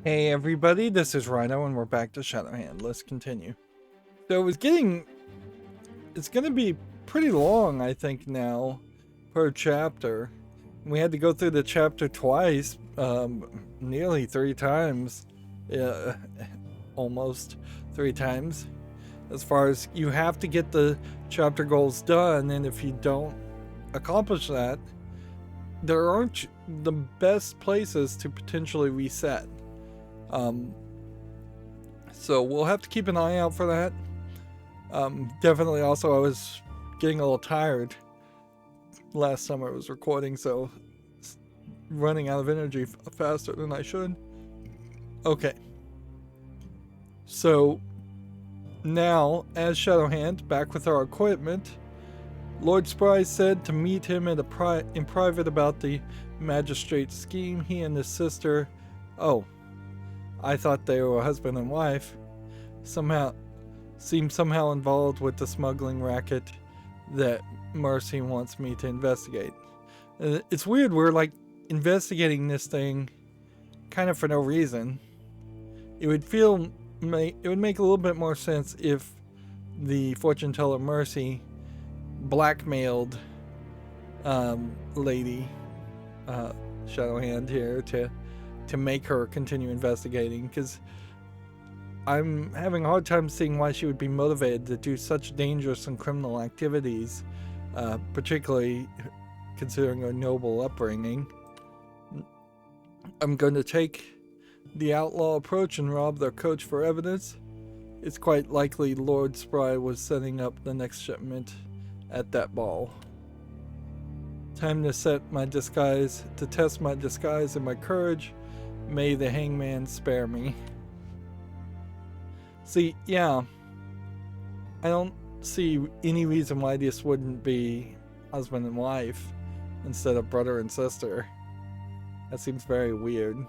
Hey everybody, this is Rydo and we're back to Shadowhand. Let's continue. So it's gonna be pretty long, I think, now, per chapter. We had to go through the chapter twice, nearly 3 times, uh, almost 3 times. As far as you have to get the chapter goals done, and if you don't accomplish that, there aren't the best places to potentially reset. So we'll have to keep an eye out for that. Definitely also I was getting a little tired last time I was recording, so running out of energy faster than I should. Okay. So now, as Shadowhand, back with our equipment, Lord Spry said to meet him in private about the magistrate's scheme. He and his sister, I thought they were husband and wife, seem somehow involved with the smuggling racket that Mercy wants me to investigate. It's weird, we're like investigating this thing kind of for no reason. It would make a little bit more sense if the fortune teller Mercy blackmailed Lady Shadowhand here to make her continue investigating, because I'm having a hard time seeing why she would be motivated to do such dangerous and criminal activities, particularly considering her noble upbringing. I'm going to take the outlaw approach and rob their coach for evidence. It's quite likely Lord Spry was setting up the next shipment at that ball. Time to test my disguise and my courage. May the hangman spare me. See, yeah, I don't see any reason why this wouldn't be husband and wife instead of brother and sister. That seems very weird.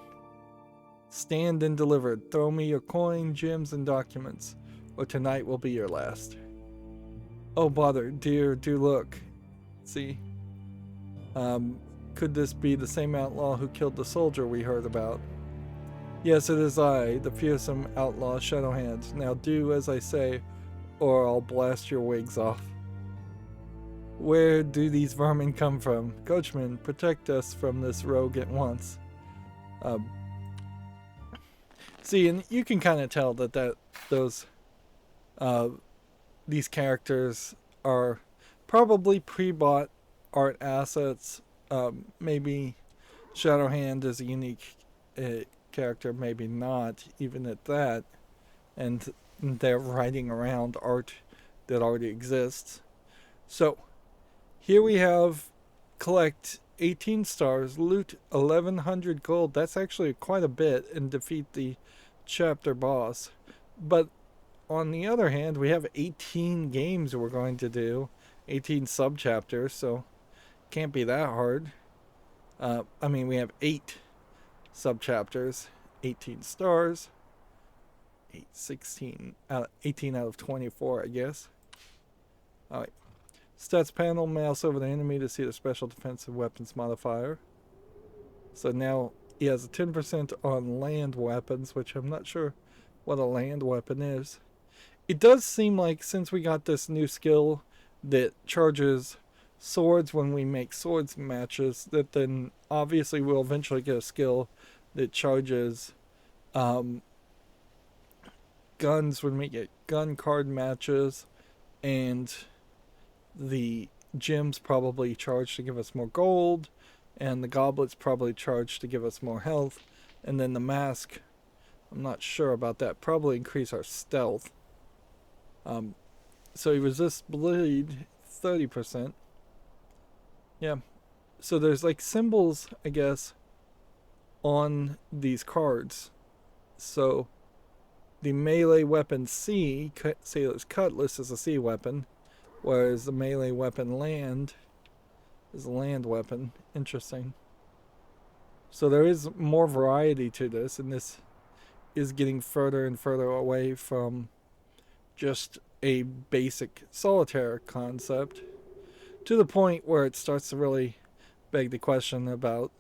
Stand and deliver. Throw me your coin, gems, and documents, or tonight will be your last. Oh bother, dear, do look. See? Could this be the same outlaw who killed the soldier we heard about? Yes, it is I, the fearsome outlaw Shadowhand. Now do as I say, or I'll blast your wigs off. Where do these vermin come from? Coachman, protect us from this rogue at once. See, and you can kind of tell that these characters are probably pre-bought art assets. Maybe Shadowhand is a unique character, maybe not, even at that, and they're writing around art that already exists. So here we have collect 18 stars, loot 1100 gold. That's actually quite a bit, and defeat the chapter boss. But on the other hand, we have 18 games we're going to do, 18 sub chapters, so can't be that hard. We have 8 sub chapters, 18 stars, 18 out of 24, I guess. Alright. Stats panel, mouse over the enemy to see the special defensive weapons modifier. So now he has a 10% on land weapons, which I'm not sure what a land weapon is. It does seem like, since we got this new skill that charges swords when we make swords matches, that then obviously we'll eventually get a skill that charges guns when we get gun card matches, and the gems probably charge to give us more gold, and the goblets probably charge to give us more health, and then the mask, I'm not sure about that, probably increase our stealth. So he resists bleed 30%. Yeah. So there's like symbols, I guess, on these cards. So the melee weapon C, Sailor's Cutlass, is a C weapon, whereas the melee weapon Land is a land weapon. Interesting. So there is more variety to this, and this is getting further and further away from just a basic solitaire concept, to the point where it starts to really beg the question about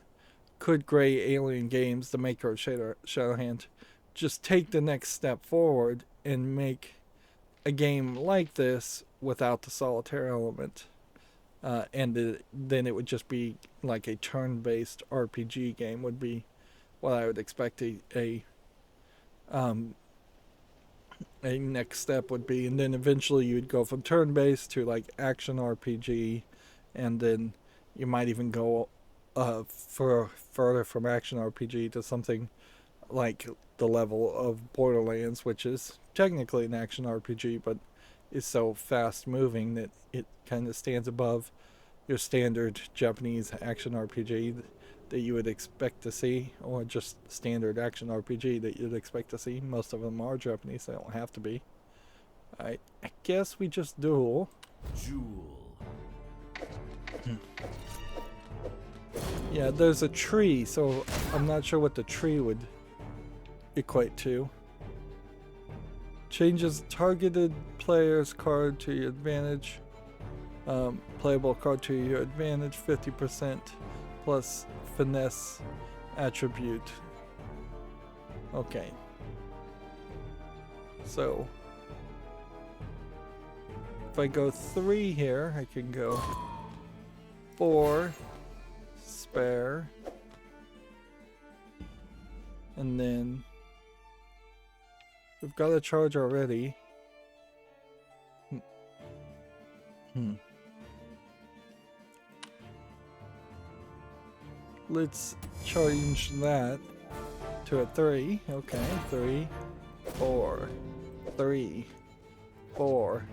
could Gray Alien Games, the maker of Shadowhand, just take the next step forward and make a game like this without the solitaire element? Then it would just be like a turn-based RPG game would be what I would expect a next step would be, and then eventually you'd go from turn-based to like action RPG, and then you might even go further from action RPG to something like the level of Borderlands, which is technically an action RPG, but is so fast moving that it kind of stands above your standard Japanese action RPG that you would expect to see, or just standard action RPG that you'd expect to see. Most of them are Japanese, they don't have to be. I guess we just duel. Yeah, there's a tree, so I'm not sure what the tree would equate to. Changes targeted player's card to your advantage. Playable card to your advantage, 50% plus finesse attribute. Okay. So, if I go 3 here, I can go 4, spare, and then we've got a charge already. Let's change that to a 3. Okay, 3, 4, 3, 4,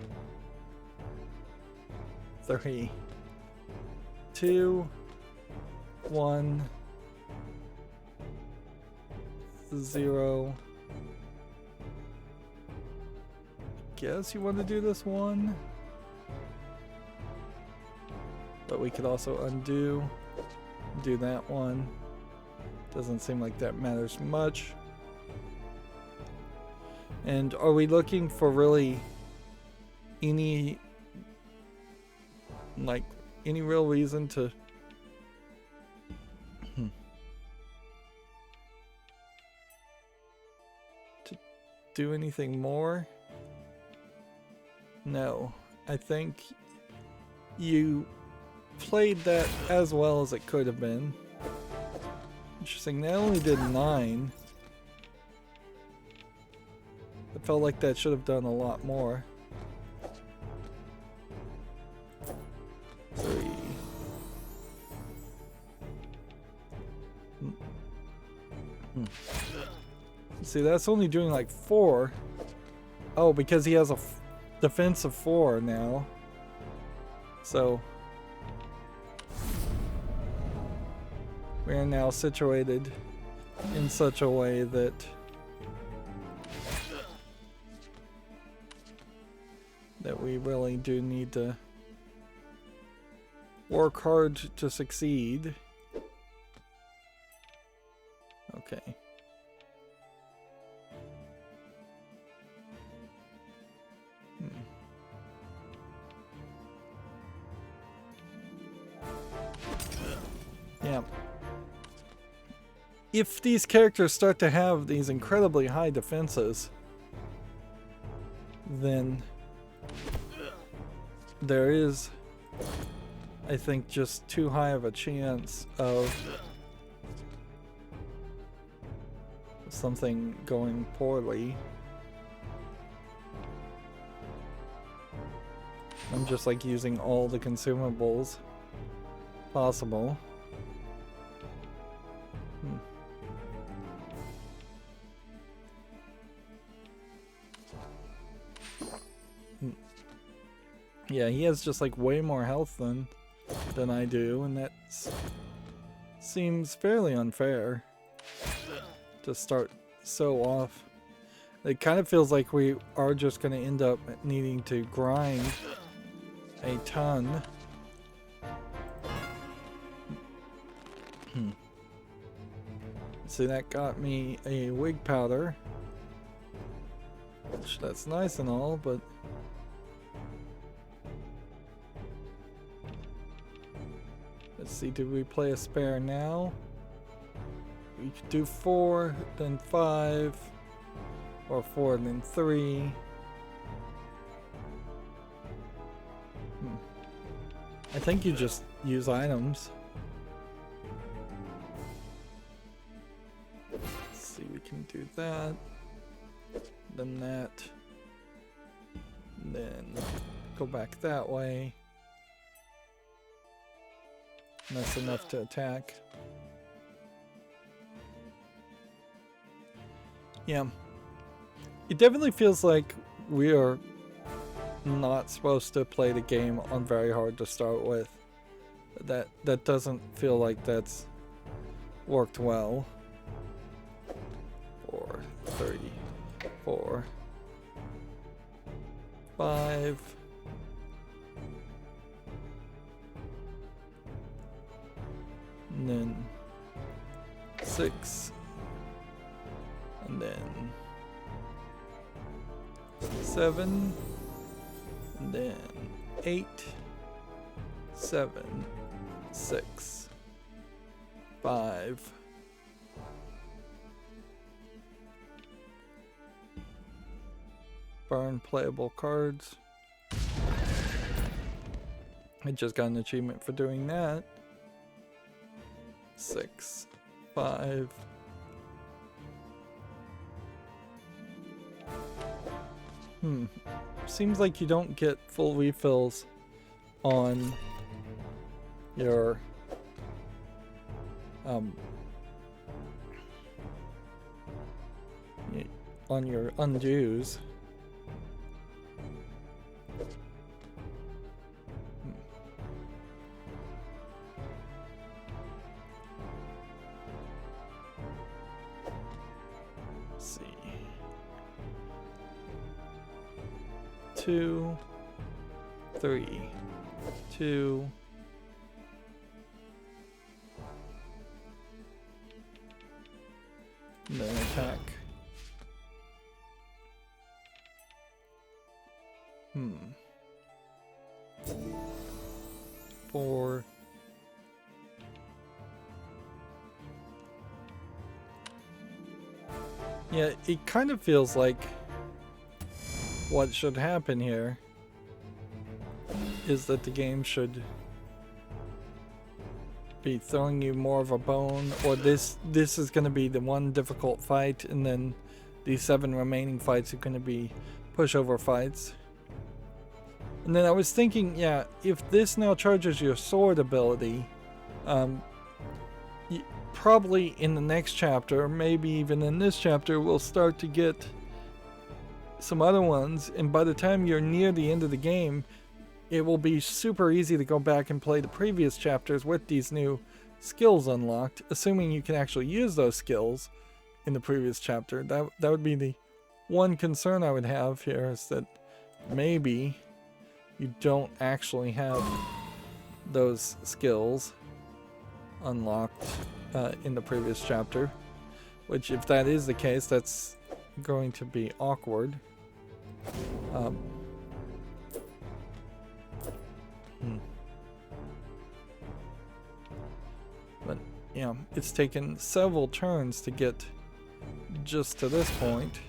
3, 2, 1, 0. Guess you want to do this one, but we could also undo. Do that one. Doesn't seem like that matters much. And are we looking for really any real reason to do anything more? No. I think you played that as well as it could have been. Interesting, that only did 9. I felt like that should have done a lot more. 3. See, that's only doing like 4. Oh, because he has a defense of 4 now. So we are now situated in such a way that we really do need to work hard to succeed. Okay. Yeah. If these characters start to have these incredibly high defenses, then there is, I think, just too high of a chance of something going poorly. I'm just like using all the consumables possible. Yeah, he has just like way more health than I do, and that seems fairly unfair to start so off. It kind of feels like we are just going to end up needing to grind a ton. See, that got me a wig powder, which that's nice and all, but let's see, did we play a spare now? we could do 4, then 5, or 4, then 3. I think you just use items. Let's see, we can do that, then that, and then go back that way. And that's enough to attack. Yeah. It definitely feels like we are not supposed to play the game on very hard to start with. That doesn't feel like that's worked well. 4, 3, 4, 5. And then 6. And then 7. And then 8, 7, 6, 5. Burn playable cards. I just got an achievement for doing that. 6, 5. Seems like you don't get full refills on your undos. Let's see. 2, 3, 2. And then attack. 4. Yeah, it kind of feels like what should happen here is that the game should be throwing you more of a bone, or this is going to be the one difficult fight, and then the 7 remaining fights are going to be pushover fights. And then I was thinking, yeah, if this now charges your sword ability, probably in the next chapter, maybe even in this chapter, we'll start to get some other ones, and by the time you're near the end of the game, it will be super easy to go back and play the previous chapters with these new skills unlocked, assuming you can actually use those skills in the previous chapter. That would be the one concern I would have here, is that maybe you don't actually have those skills unlocked in the previous chapter, which, if that is the case, that's going to be awkward. But yeah, it's taken several turns to get just to this point.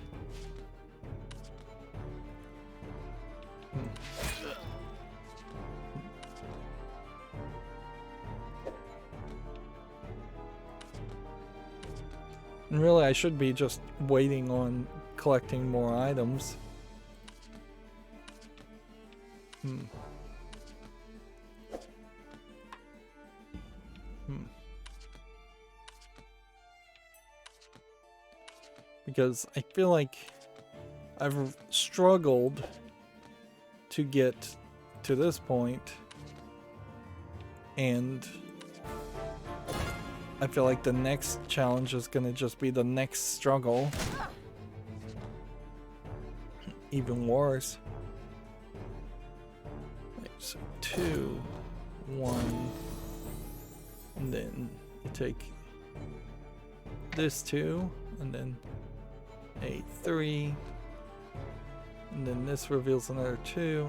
And really, I should be just waiting on collecting more items. Because I feel like I've struggled to get to this point, and I feel like the next challenge is gonna just be the next struggle. Even worse. Right, so 2, 1, and then you take this 2, and then 8, 3, and then this reveals another 2.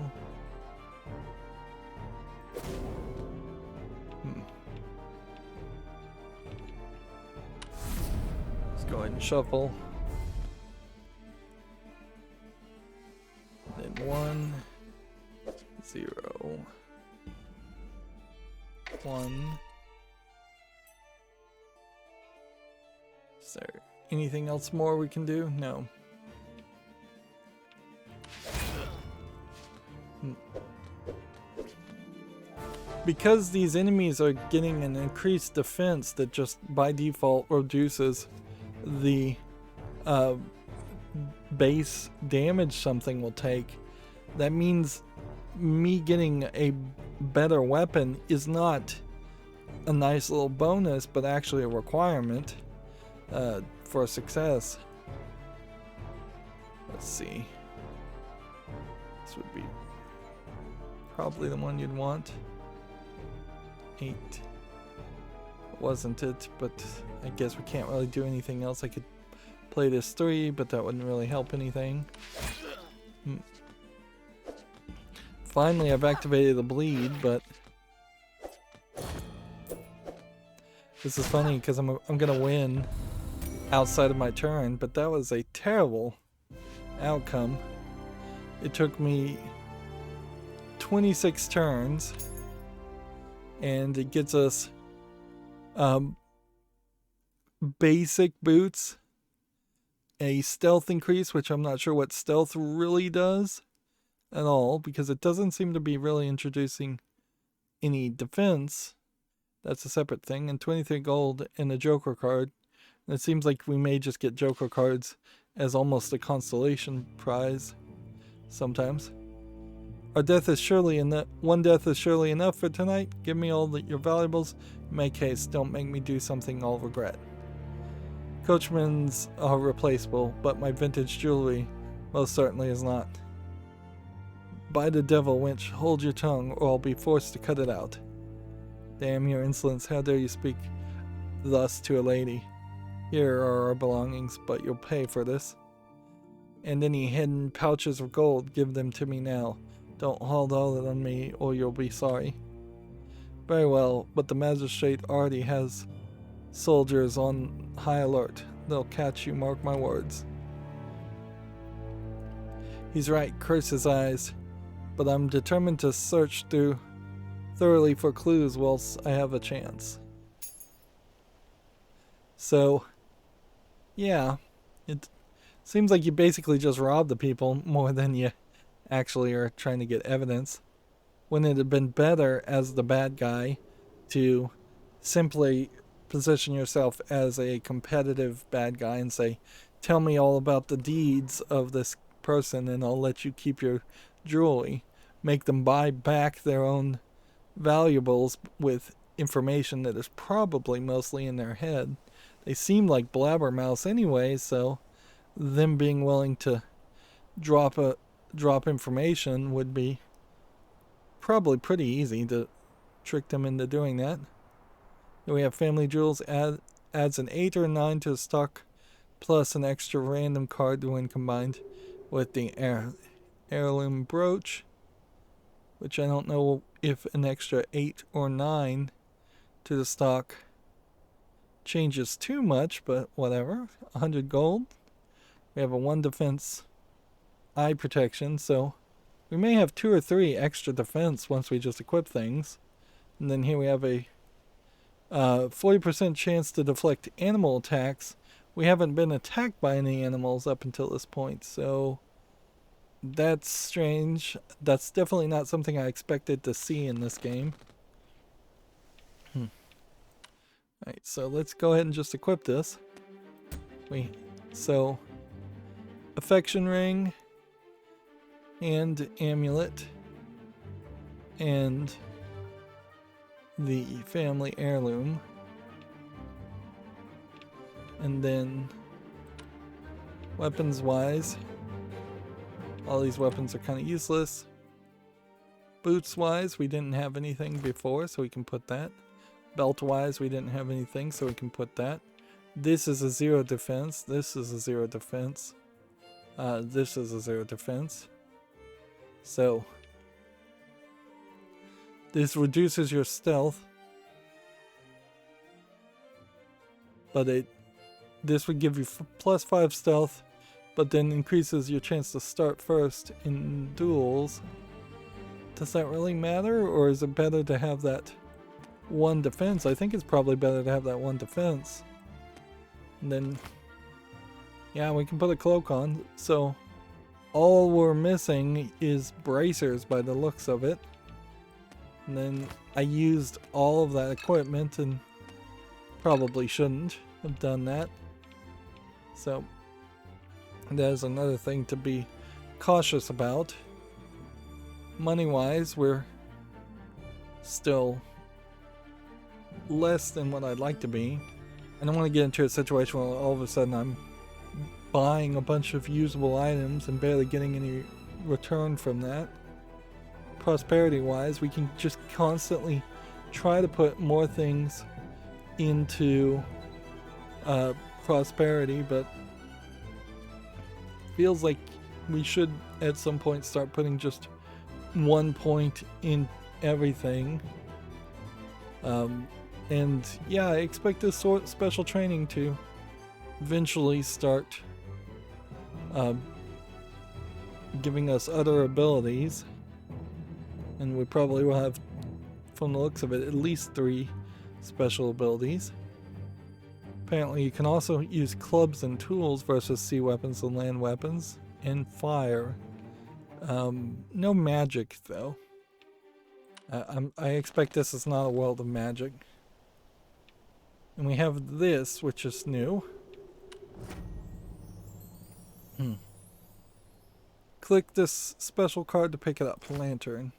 go ahead and shuffle. Then 1, 0, 1. Is there anything else more we can do? No. Because these enemies are getting an increased defense that just by default reduces the base damage something will take, that means me getting a better weapon is not a nice little bonus, but actually a requirement for success. Let's see. This would be probably the one you'd want. 8. Wasn't it, but I guess we can't really do anything else. I could play this 3, but that wouldn't really help anything. Finally, I've activated the bleed, but this is funny because I'm gonna win outside of my turn, but that was a terrible outcome. It took me 26 turns. And it gets us basic boots, a stealth increase, which I'm not sure what stealth really does at all, because it doesn't seem to be really introducing any defense. That's a separate thing. And 23 gold and a Joker card. And it seems like we may just get Joker cards as almost a consolation prize sometimes. Our death is surely enough. One death is surely enough for tonight. Give me all your valuables. In my case, don't make me do something I'll regret. Coachman's are replaceable, but my vintage jewelry most certainly is not. By the devil, wench, hold your tongue, or I'll be forced to cut it out. Damn your insolence, how dare you speak thus to a lady? Here are our belongings, but you'll pay for this. And any hidden pouches of gold, give them to me now. Don't hold all it on me, or you'll be sorry. Very well, but the magistrate already has soldiers on high alert. They'll catch you, mark my words. He's right, curse his eyes. But I'm determined to search through thoroughly for clues whilst I have a chance. So, yeah, it seems like you basically just robbed the people more than you actually are trying to get evidence. Wouldn't it have been better as the bad guy to simply position yourself as a competitive bad guy and say, tell me all about the deeds of this person and I'll let you keep your jewelry. Make them buy back their own valuables with information that is probably mostly in their head. They seem like blabbermouths anyway, so them being willing to drop information would be probably pretty easy to trick them into doing that. Then we have family jewels, adds an 8 or 9 to the stock, plus an extra random card when combined with the heirloom brooch, which I don't know if an extra 8 or 9 to the stock changes too much, but whatever. 100 gold. We have a 1 defense eye protection, so we may have 2 or 3 extra defense once we just equip things. And then here we have a 40% chance to deflect animal attacks. We haven't been attacked by any animals up until this point, so that's strange. That's definitely not something I expected to see in this game. Alright, so let's go ahead and just equip this. So affection ring and amulet and the family heirloom, and then weapons wise, all these weapons are kind of useless. Boots wise, we didn't have anything before, so we can put that. Belt wise, we didn't have anything, so we can put that. This is a 0 defense. This is a 0 defense. This is a 0 defense. So this reduces your stealth, but it this would give you +5 stealth, but then increases your chance to start first in duels. Does that really matter, or is it better to have that 1 defense? I think it's probably better to have that 1 defense. And then, yeah, we can put a cloak on. So all we're missing is bracers by the looks of it. And then I used all of that equipment and probably shouldn't have done that. So there's another thing to be cautious about. Money-wise, we're still less than what I'd like to be. I don't want to get into a situation where all of a sudden I'm buying a bunch of usable items and barely getting any return from that. Prosperity-wise, we can just constantly try to put more things into prosperity, but feels like we should at some point start putting just 1 point in everything. And yeah, I expect this sort of special training to eventually start giving us other abilities, and we probably will have, from the looks of it, at least 3 special abilities. Apparently you can also use clubs and tools versus sea weapons and land weapons, and fire. No magic though. I expect this is not a world of magic. And we have this, which is new. Click this special card to pick it up. Lantern.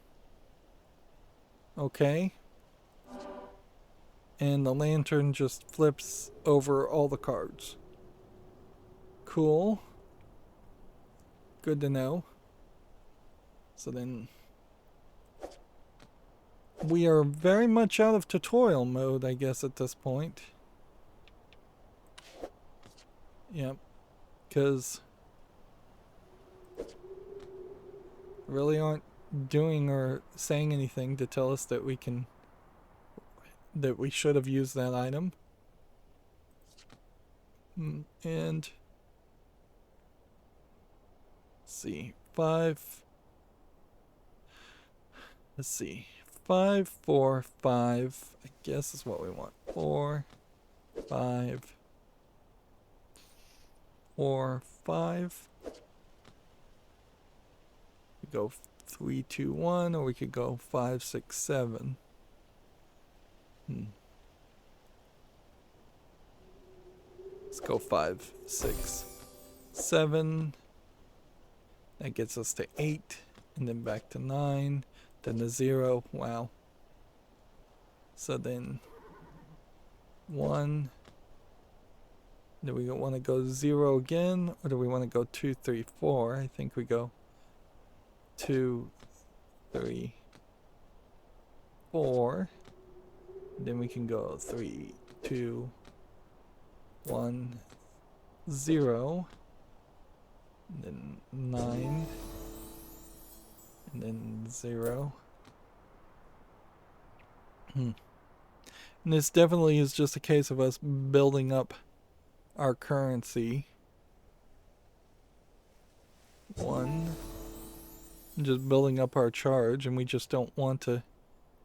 Okay. And the lantern just flips over all the cards. Cool. Good to know. So then we are very much out of tutorial mode, I guess, at this point. Yep. Because really aren't doing or saying anything to tell us that we can, that we should have used that item. And let's see, 5. Let's see, 5, 4, 5. I guess is what we want. 4, 5, 4, 5. We go 3, 2, 1, or we could go 5, 6, 7. Let's go 5, 6, 7. That gets us to 8, and then back to 9, then to 0. Wow. So then 1. Do we want to go 0 again, or do we want to go 2, 3, 4? I think we go 2, 3, 4. Then we can go 3, 2, 1, 0. And then 9. And then 0. And this definitely is just a case of us building up our currency. 1. Just building up our charge, and we just don't want to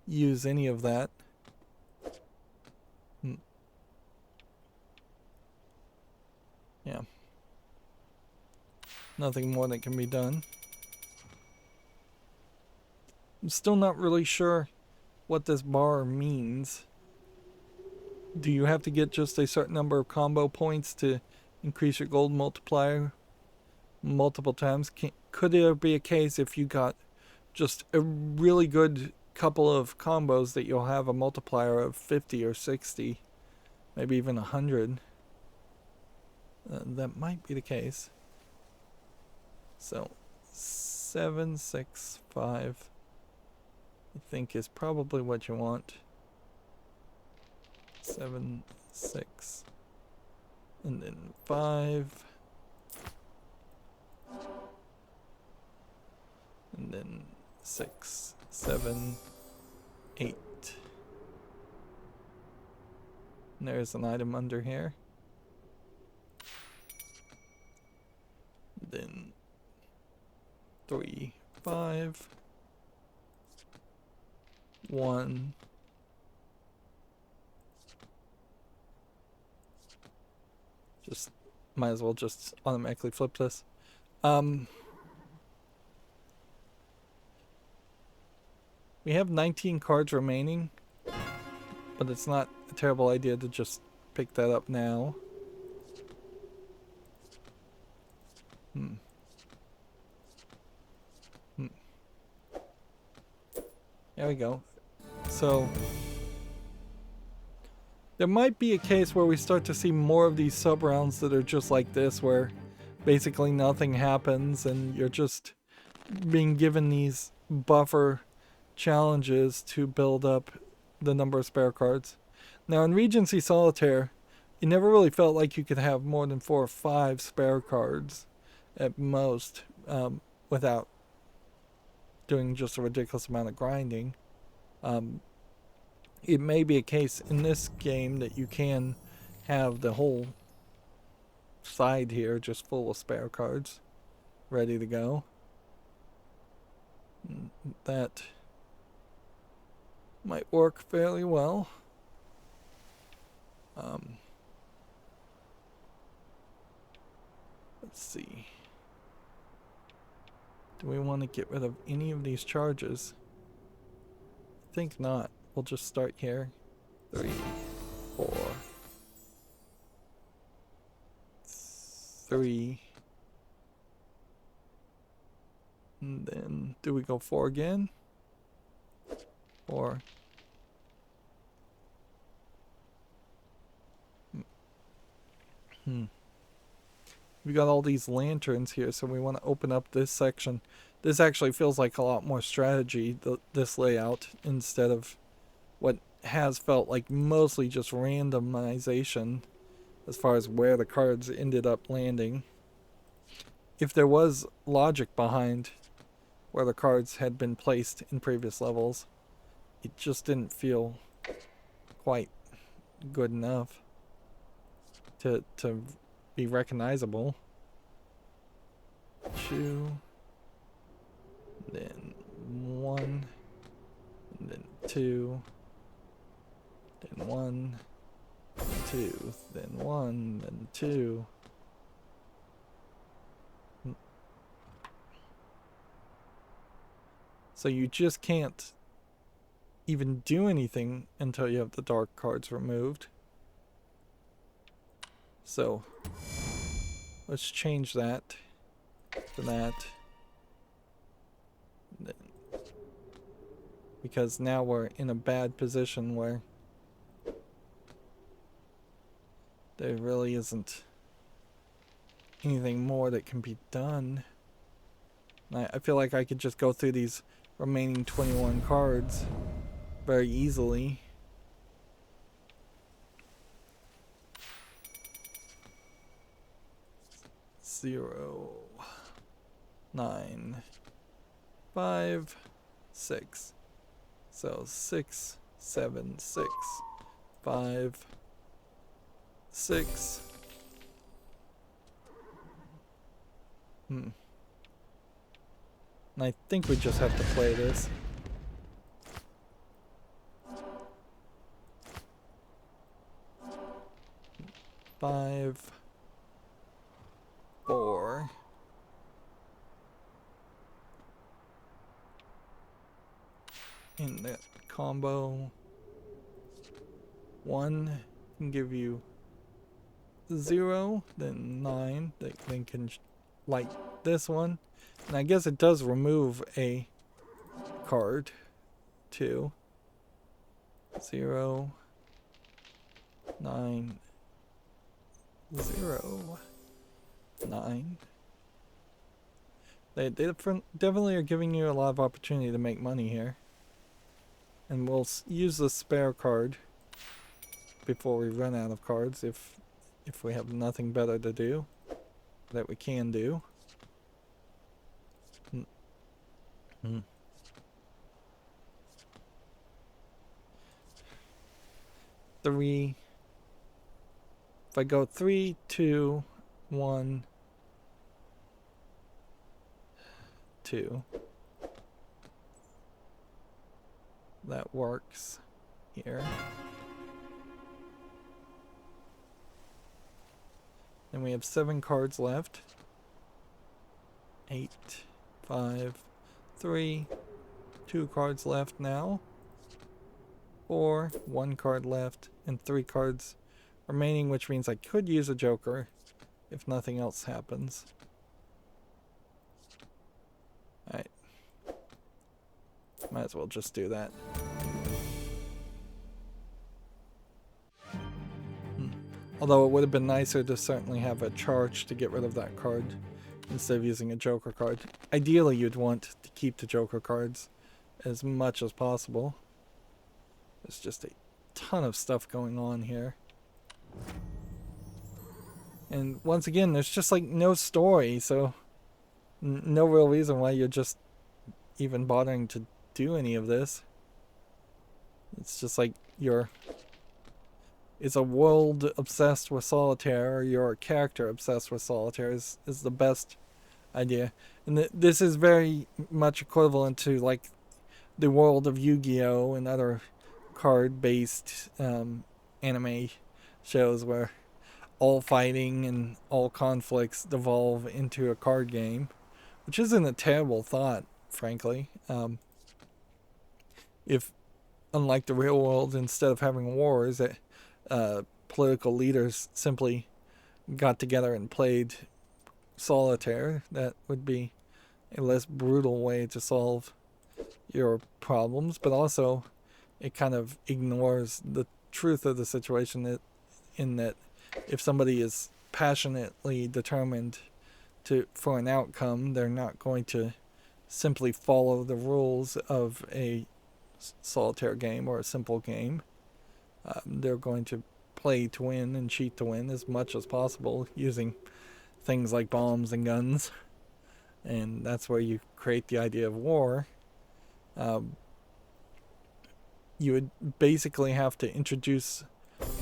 use any of that. Yeah. Nothing more that can be done. I'm still not really sure what this bar means. Do you have to get just a certain number of combo points to increase your gold multiplier multiple times? Could there be a case if you got just a really good couple of combos that you'll have a multiplier of 50 or 60, maybe even 100? That might be the case. So 7, 6, 5 I think is probably what you want. 7, 6, and then 5, and then 6, 7, 8. And there's an item under here. 3, 5, 1. Just might as well just automatically flip this. We have 19 cards remaining, but it's not a terrible idea to just pick that up now. There we go. So there might be a case where we start to see more of these sub rounds that are just like this, where basically nothing happens and you're just being given these buffer challenges to build up the number of spare cards. Now in Regency Solitaire, it never really felt like you could have more than 4 or 5 spare cards at most, without doing just a ridiculous amount of grinding. It may be a case in this game that you can have the whole side here just full of spare cards ready to go. That might work fairly well. Let's see. Do we want to get rid of any of these charges? I think not. We'll just start here. 3, 4, 3. And then, do we go 4 again? 4. We got all these lanterns here, so we want to open up this section. This actually feels like a lot more strategy, this layout, instead of what has felt like mostly just randomization as far as where the cards ended up landing. If there was logic behind where the cards had been placed in previous levels, it just didn't feel quite good enough to be recognizable. 2, then 1, and then 2, then 1, 2, then 1, then 2. So you just can't even do anything until you have the dark cards removed. So let's change that to that. Because now we're in a bad position where there really isn't anything more that can be done. I feel like I could just go through these remaining 21 cards very easily. Zero, 9, 5, 6. So 6, 7, 6, 5, 6. And I think we just have to play this. Five, 4. In that combo, 1 can give you 0, then 9, that then can light this one. And I guess it does remove a card too. 0, 9, 0, 9. They definitely are giving you a lot of opportunity to make money here. And we'll use the spare card before we run out of cards if we have nothing better to do that we can do. 3. If I go 3, 2, 1, too. That works here. And we have 7 cards left. 8, 5, 3, 2 cards left now. 4, 1 card left, and 3 cards remaining, which means I could use a joker if nothing else happens. Alright. Might as well just do that. Although it would have been nicer to certainly have a charge to get rid of that card instead of using a joker card. Ideally, you'd want to keep the joker cards as much as possible. There's just a ton of stuff going on here. And once again, there's just like no story, so no real reason why you're just even bothering to do any of this. It's just like it's a world obsessed with solitaire, or you're a character obsessed with solitaire is the best idea. And this is very much equivalent to like the world of Yu-Gi-Oh! And other card-based anime shows where all fighting and all conflicts devolve into a card game, which isn't a terrible thought, frankly. If, unlike the real world, instead of having wars, political leaders simply got together and played solitaire, that would be a less brutal way to solve your problems, but also it kind of ignores the truth of the situation in that if somebody is passionately determined for an outcome, they're not going to simply follow the rules of a solitaire game or a simple game. They're going to play to win and cheat to win as much as possible using things like bombs and guns. And that's where you create the idea of war. You would basically have to introduce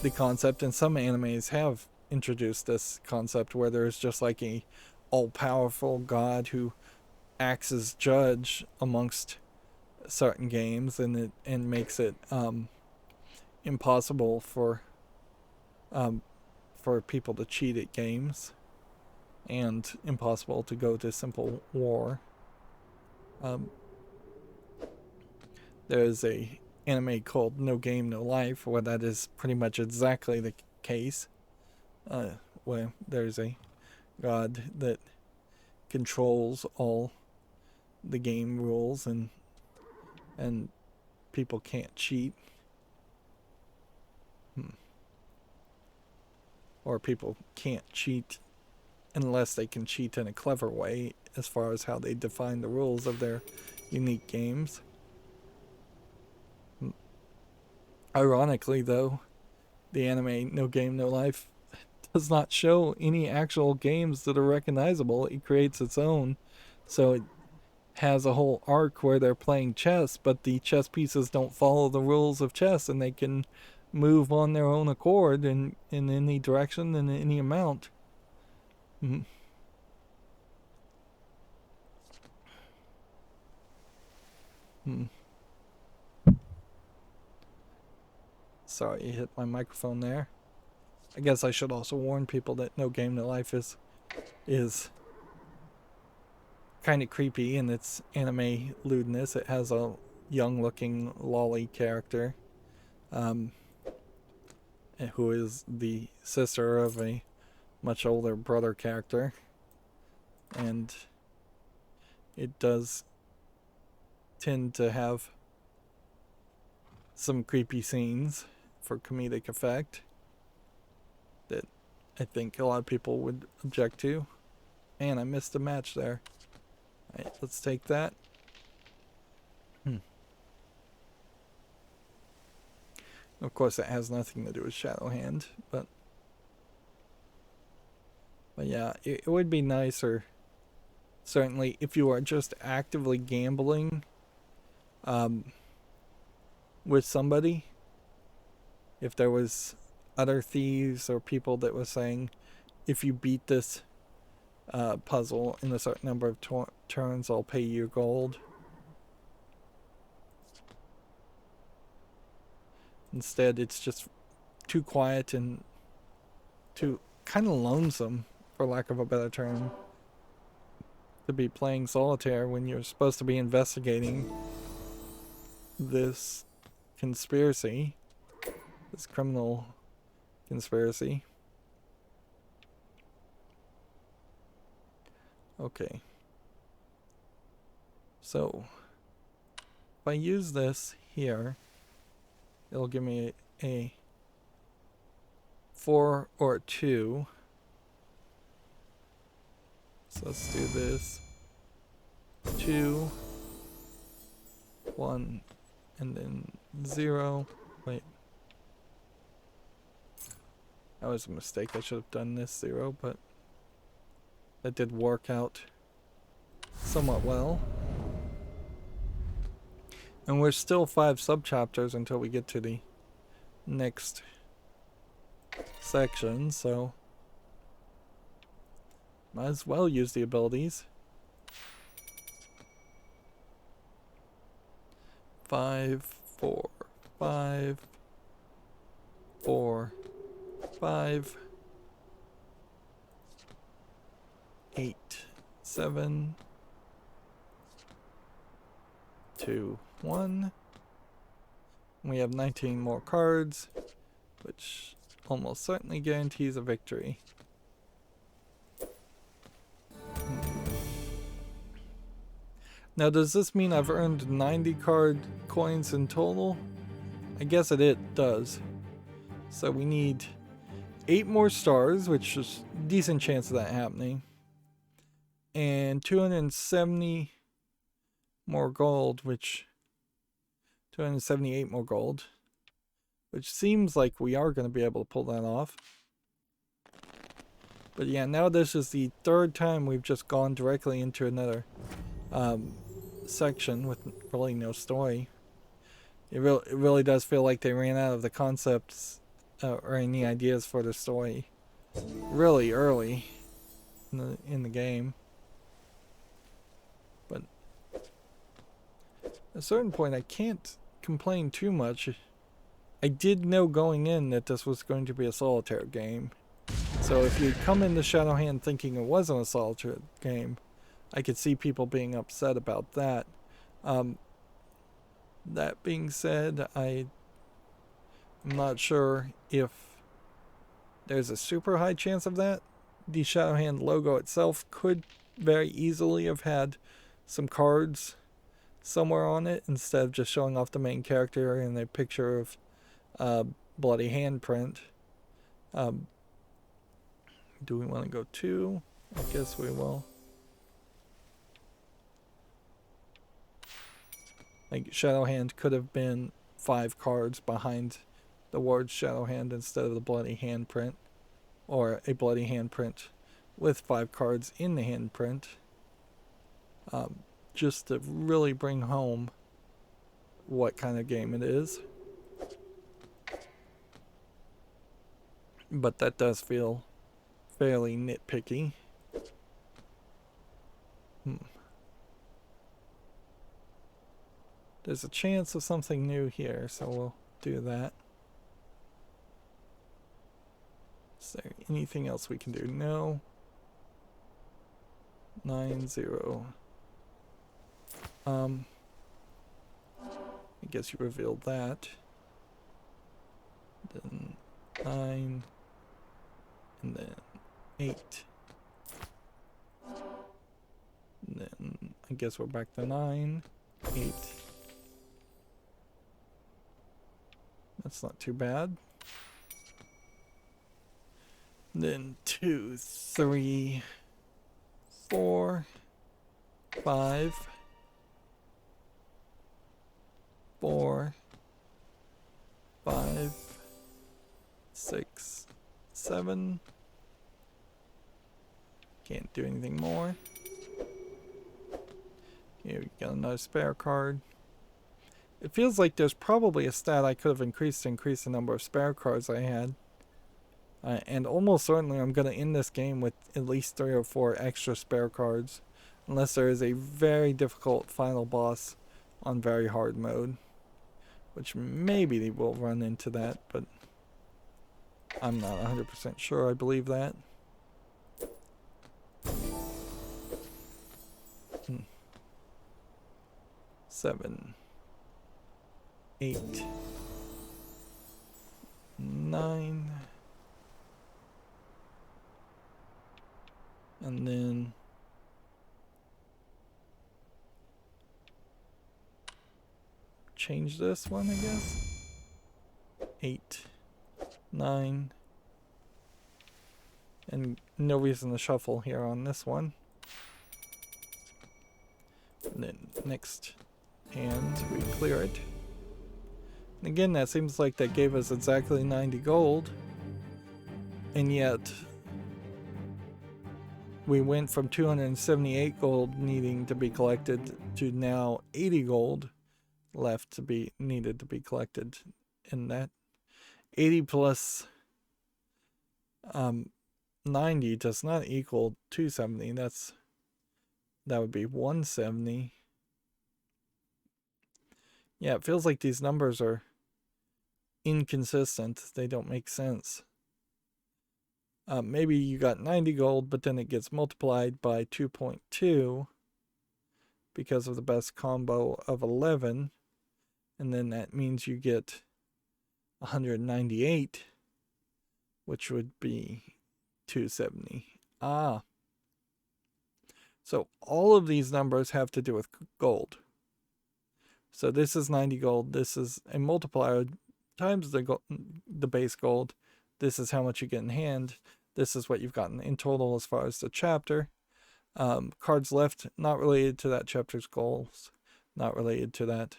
the concept, and some animes have introduced this concept where there's just like a all-powerful god who acts as judge amongst certain games, and makes it impossible for people to cheat at games, and impossible to go to simple war. There's a anime called No Game, No Life, where that is pretty much exactly the case, where there's a god that controls all the game rules, and people can't cheat. Or people can't cheat unless they can cheat in a clever way as far as how they define the rules of their unique games. Ironically, though, the anime No Game, No Life does not show any actual games that are recognizable. It creates its own. So it has a whole arc where they're playing chess, but the chess pieces don't follow the rules of chess, and they can move on their own accord in any direction and any amount. Sorry, you hit my microphone there. I guess I should also warn people that No Game, No Life is kind of creepy in its anime lewdness. It has a young-looking lolly character, who is the sister of a much older brother character, and it does tend to have some creepy scenes for comedic effect that I think a lot of people would object to. And I missed a match there. Alright, let's take that. Of course, that has nothing to do with Shadowhand, but yeah, it would be nicer, certainly, if you are just actively gambling with somebody. If there was other thieves or people that was saying, if you beat this puzzle in a certain number of turns, I'll pay you gold. Instead, it's just too quiet and too kind of lonesome, for lack of a better term, to be playing solitaire when you're supposed to be investigating this conspiracy, this criminal conspiracy. Okay. So, if I use this here, it'll give me a 4 or 2. So let's do this. 2, 1, and then 0. Wait. That was a mistake. I should have done this 0, but that did work out somewhat well. And we're still 5 subchapters until we get to the next section, so might as well use the abilities. 5, 4, 5, 4, 5, 8, 7, 2, 1. We have 19 more cards, which almost certainly guarantees a victory. Now, does this mean I've earned 90 card coins in total? I guess it does. So we need 8 more stars, which is a decent chance of that happening. And 270 more gold, 278 more gold, which seems like we are going to be able to pull that off. But yeah, now this is the 3rd time we've just gone directly into another section with really no story. It really does feel like they ran out of the concepts or any ideas for the story really early in the game. But at a certain point, I can't complain too much. I did know going in that this was going to be a solitaire game. So if you come into Shadowhand thinking it wasn't a solitaire game, I could see people being upset about that. That being said, I'm not sure if there's a super high chance of that. The Shadowhand logo itself could very easily have had some cards somewhere on it instead of just showing off the main character and a picture of bloody handprint. Do we want to go 2? I guess we will. Like, Shadowhand could have been 5 cards behind the word Shadowhand instead of the bloody handprint. Or a bloody handprint with 5 cards in the handprint. Just to really bring home what kind of game it is. But that does feel fairly nitpicky. There's a chance of something new here, so we'll do that. Is there anything else we can do? No. 9-0. I guess you revealed that. Then 9. And then 8. And then I guess we're back to 9. 8. That's not too bad. Then 2, 3, 4, 5, 4, 5, 6, 7. Can't do anything more. Here we got another spare card. It feels like there's probably a stat I could have increased to increase the number of spare cards I had. And almost certainly I'm going to end this game with at least 3 or 4 extra spare cards. Unless there is a very difficult final boss on very hard mode. Which maybe they will run into that, but I'm not 100% sure I believe that. 7, 8, 9, and then change this one, I guess. 8, 9, and no reason to shuffle here on this one. And then next hand we clear it. And again, that seems like that gave us exactly 90 gold, and yet we went from 278 gold needing to be collected to now 80 gold left to be needed to be collected. And that 80 plus 90 does not equal 270. That would be 170. Yeah, it feels like these numbers are inconsistent. They don't make sense. Maybe you got 90 gold, but then it gets multiplied by 2.2 because of the best combo of 11. And then that means you get 198, which would be 270. So all of these numbers have to do with gold. So this is 90 gold. This is a multiplier times the base gold. This is how much you get in hand. This is what you've gotten in total as far as the chapter. Cards left, not related to that chapter's goals. Not related to that.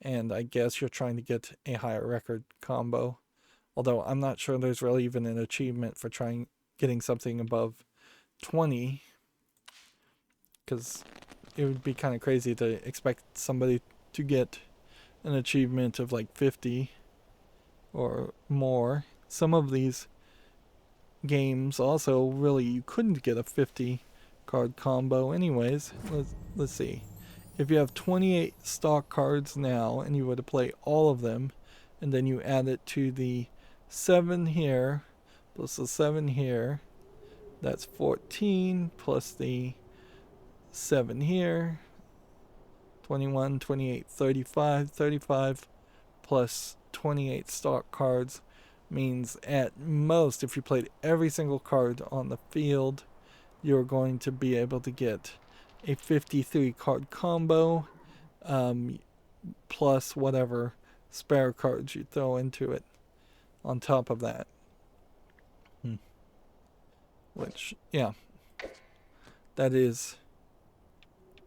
And I guess you're trying to get a higher record combo. Although I'm not sure there's really even an achievement for getting something above 20. Because it would be kind of crazy to expect somebody to get an achievement of like 50 or more. Some of these games also really you couldn't get a 50 card combo anyways. Let's see. If you have 28 stock cards now and you were to play all of them, and then you add it to the 7 here plus the 7 here, that's 14 plus the 7 here, 21, 28, 35. 35 plus 28 stock cards means at most, if you played every single card on the field, you're going to be able to get a 53 card combo, plus whatever spare cards you throw into it on top of that. Which, yeah, that is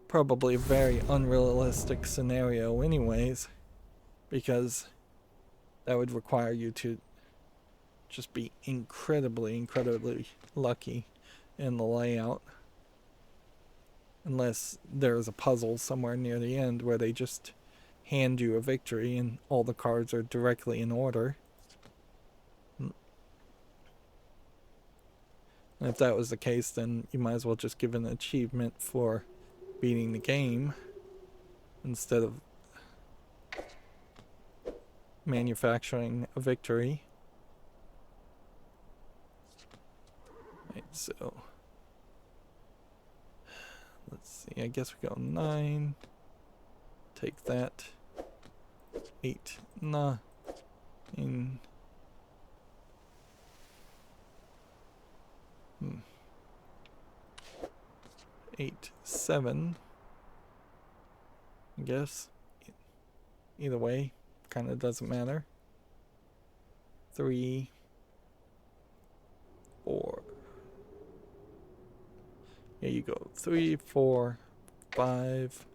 probably a very unrealistic scenario anyways, because that would require you to just be incredibly lucky in the layout. Unless there's a puzzle somewhere near the end where they just hand you a victory and all the cards are directly in order. And if that was the case, then you might as well just give an achievement for beating the game instead of manufacturing a victory. Right, so let's see, I guess we go 9. Take that. 8, 9. 8, 7. I guess. Either way, kind of doesn't matter. 3, 4. Here you go. 3, 4, 5,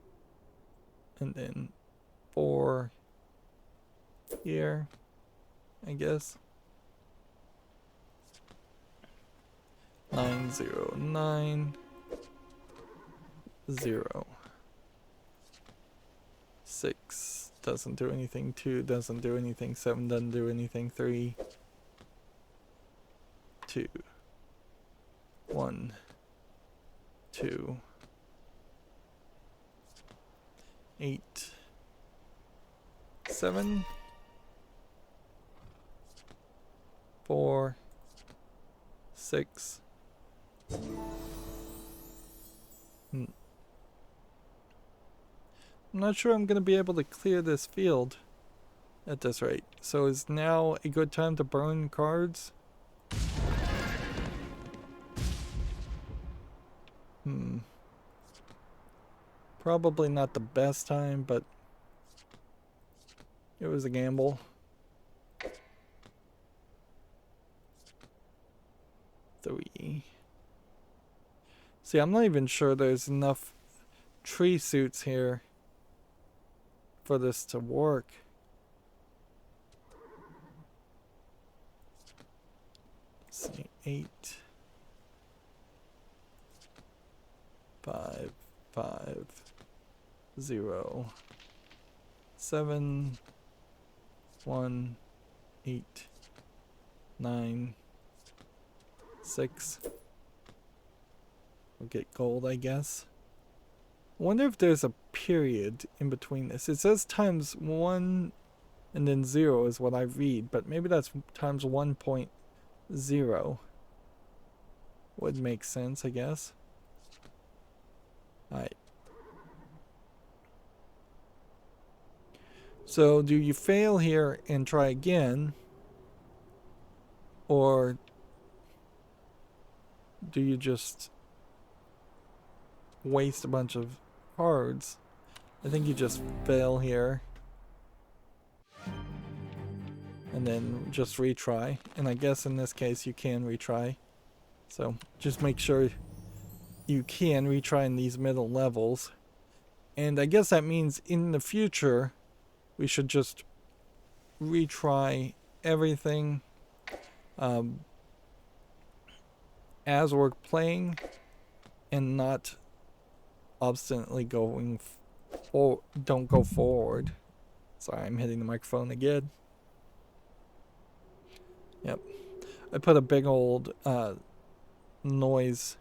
and then 4 here, I guess. 9, 0, 9, 0. 6 doesn't do anything. 2 doesn't do anything. 7 doesn't do anything. 3. 2. 1, 2, 8, 7, 4, 6. I'm not sure I'm going to be able to clear this field at this rate. So is now a good time to burn cards? Probably not the best time, but it was a gamble. 3. See, I'm not even sure there's enough tree suits here for this to work. Let's see, 8, 5, 5, 0, 7, 1, 8, 9, 6. We'll get gold, I guess. I wonder if there's a period in between this. It says times 1 and then 0 is what I read, but maybe that's times 1.0. Would make sense, I guess. Alright. So, do you fail here and try again? Or do you just waste a bunch of cards? I think you just fail here. And then just retry. And I guess in this case you can retry. So just make sure you can retry in these middle levels. And I guess that means in the future we should just retry everything as we're playing and not obstinately going don't go forward. Sorry, I'm hitting the microphone again. Yep. I put a big old noise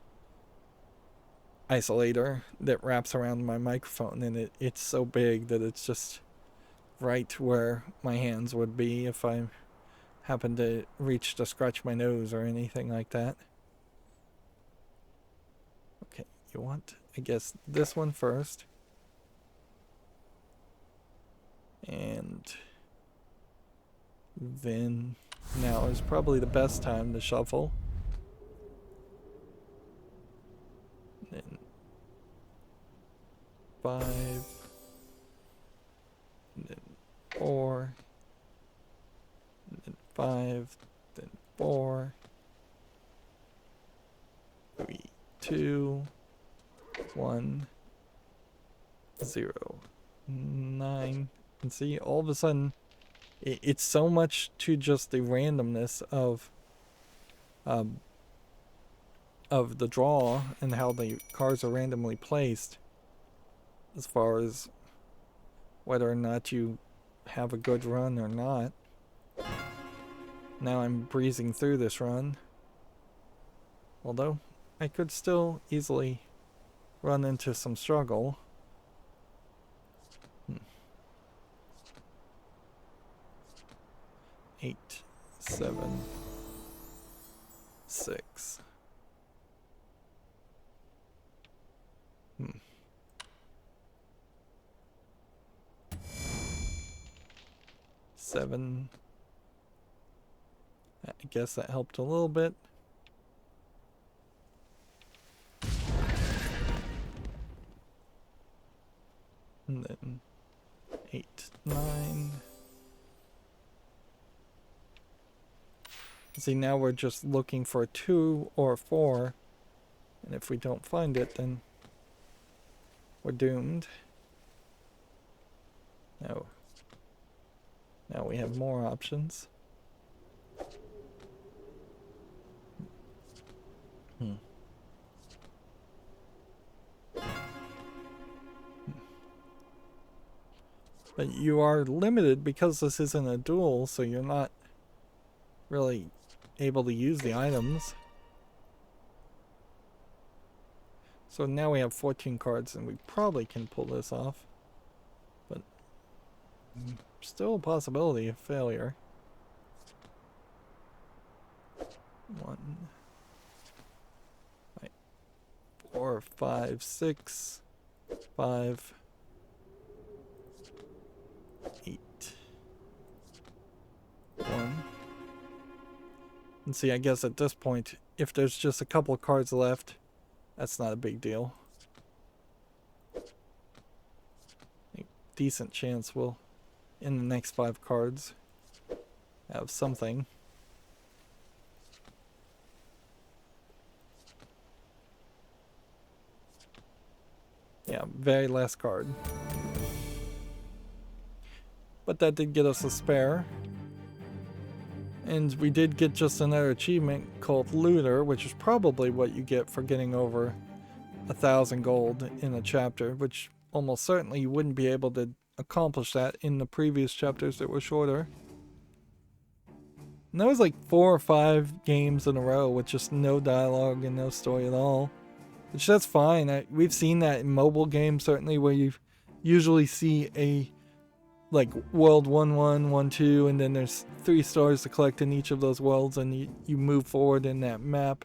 isolator that wraps around my microphone, and it's so big that it's just right where my hands would be if I happened to reach to scratch my nose or anything like that. Okay, you want, I guess, this one first. And then now is probably the best time to shuffle. And then 5. And then 4. And then 5. Then 4. 3, 2, 1, 0, 9. And see, all of a sudden, it's so much to just the randomness of the draw and how the cards are randomly placed, as far as whether or not you have a good run or not. Now I'm breezing through this run, although I could still easily run into some struggle. 8, 7, 6. 7. I guess that helped a little bit. And then 8, 9. See, now we're just looking for a 2 or a 4. And if we don't find it, then we're doomed. No. Now we have more options. But you are limited because this isn't a duel, so you're not really able to use the items. So now we have 14 cards and we probably can pull this off. But still a possibility of failure. 1, 4, 5, 6, 5, 8, 1. And see, I guess at this point, if there's just a couple of cards left, that's not a big deal. A decent chance we'll, in the next 5 cards, have something. Yeah, very last card. But that did get us a spare. And we did get just another achievement called Looter, which is probably what you get for getting over 1,000 gold in a chapter, which almost certainly you wouldn't be able to accomplish that in the previous chapters that were shorter. And that was like 4 or 5 games in a row with just no dialogue and no story at all. Which that's fine. We've seen that in mobile games certainly, where you usually see a like world 1-1, 1-2, and then there's 3 stars to collect in each of those worlds, and you move forward in that map.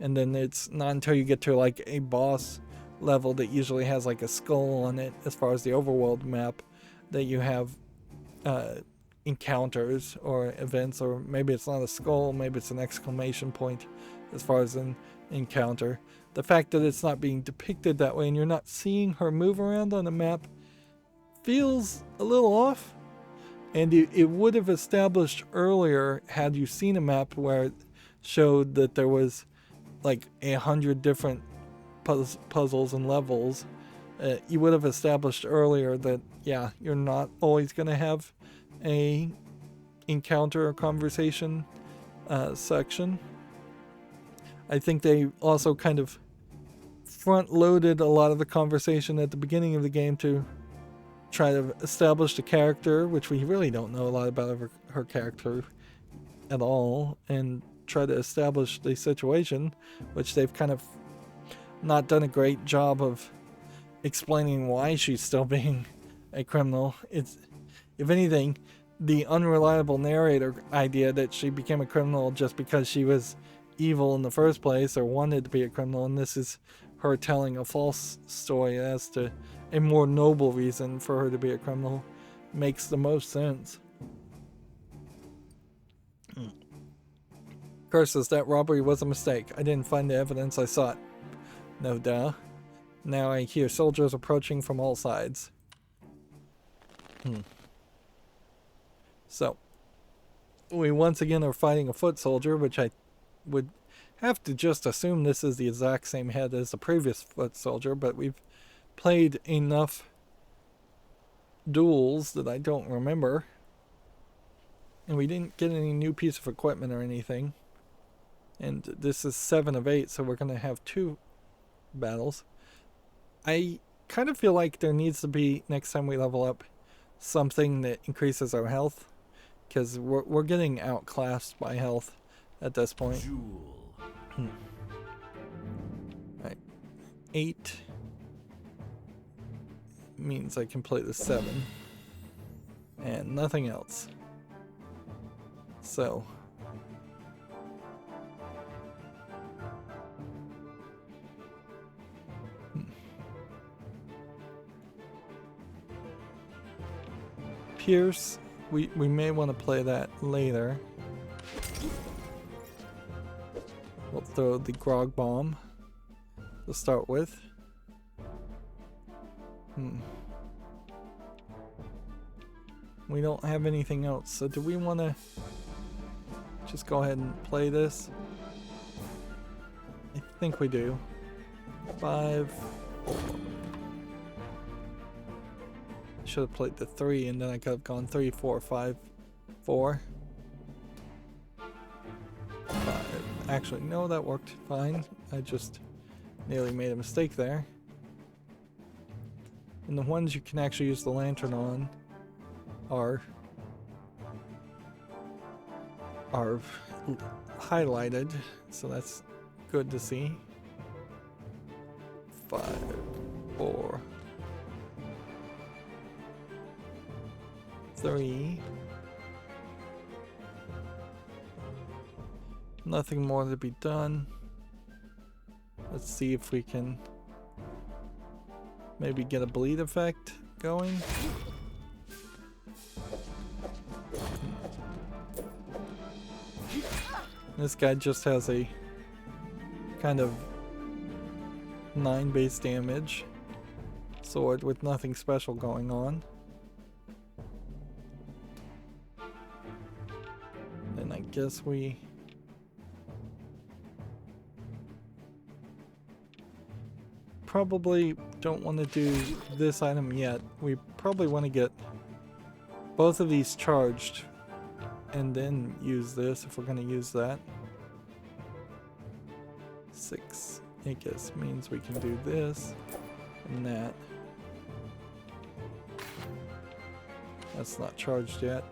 And then it's not until you get to like a boss level that usually has like a skull on it as far as the overworld map that you have encounters or events, or maybe it's not a skull, maybe it's an exclamation point as far as an encounter. The fact that it's not being depicted that way and you're not seeing her move around on the map feels a little off. And it would have established earlier had you seen a map where it showed that there was like 100 different puzzles and levels. You would have established earlier that, yeah, you're not always going to have a encounter or conversation section. I think they also kind of front-loaded a lot of the conversation at the beginning of the game to try to establish the character, which we really don't know a lot about her character at all, and try to establish the situation, which they've kind of not done a great job of explaining why she's still being a criminal. It's, if anything, the unreliable narrator idea that she became a criminal just because she was evil in the first place or wanted to be a criminal, and this is her telling a false story as to a more noble reason for her to be a criminal, makes the most sense. Curses, that robbery was a mistake. I didn't find the evidence, I saw it. No duh. Now I hear soldiers approaching from all sides. So, we once again are fighting a foot soldier, which I would have to just assume this is the exact same head as the previous foot soldier, but we've played enough duels that I don't remember. And we didn't get any new piece of equipment or anything. And this is 7 of 8, so we're going to have 2 battles. I kind of feel like there needs to be, next time we level up, something that increases our health. Because we're getting outclassed by health at this point. Right. 8 means I can play the 7. And nothing else. So. Pierce. We may want to play that later. We'll throw the grog bomb to start with. We don't have anything else, so do we want to just go ahead and play this? I think we do. 5, 4. Should have played the 3 and then I could have gone 3, 4, 5, 4. 5. Actually, no, that worked fine. I just nearly made a mistake there. And the ones you can actually use the lantern on are highlighted, so that's good to see. 5, 4, 3. Nothing more to be done. Let's see if we can maybe get a bleed effect going. This guy just has a kind of 9 base damage sword with nothing special going on. And I guess we probably don't want to do this item yet. We probably want to get both of these charged and then use this if we're going to use that. 6, I guess, means we can do this and that. That's not charged yet.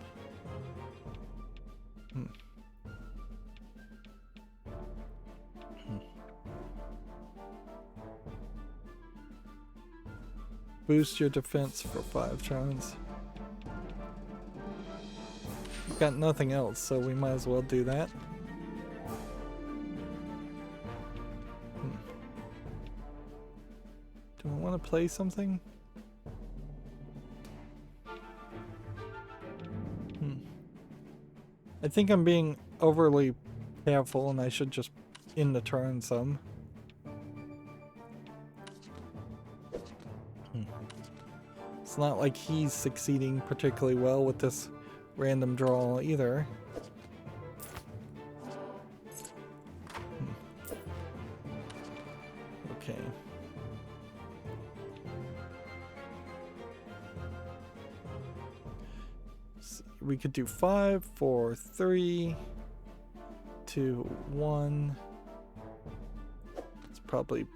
Boost your defense for 5 turns. We've got nothing else, so we might as well do that. Do I want to play something? I think I'm being overly careful and I should just end the turn some. It's not like he's succeeding particularly well with this random draw either. Okay. So we could do 5, 4, 3, 2, 1. It's probably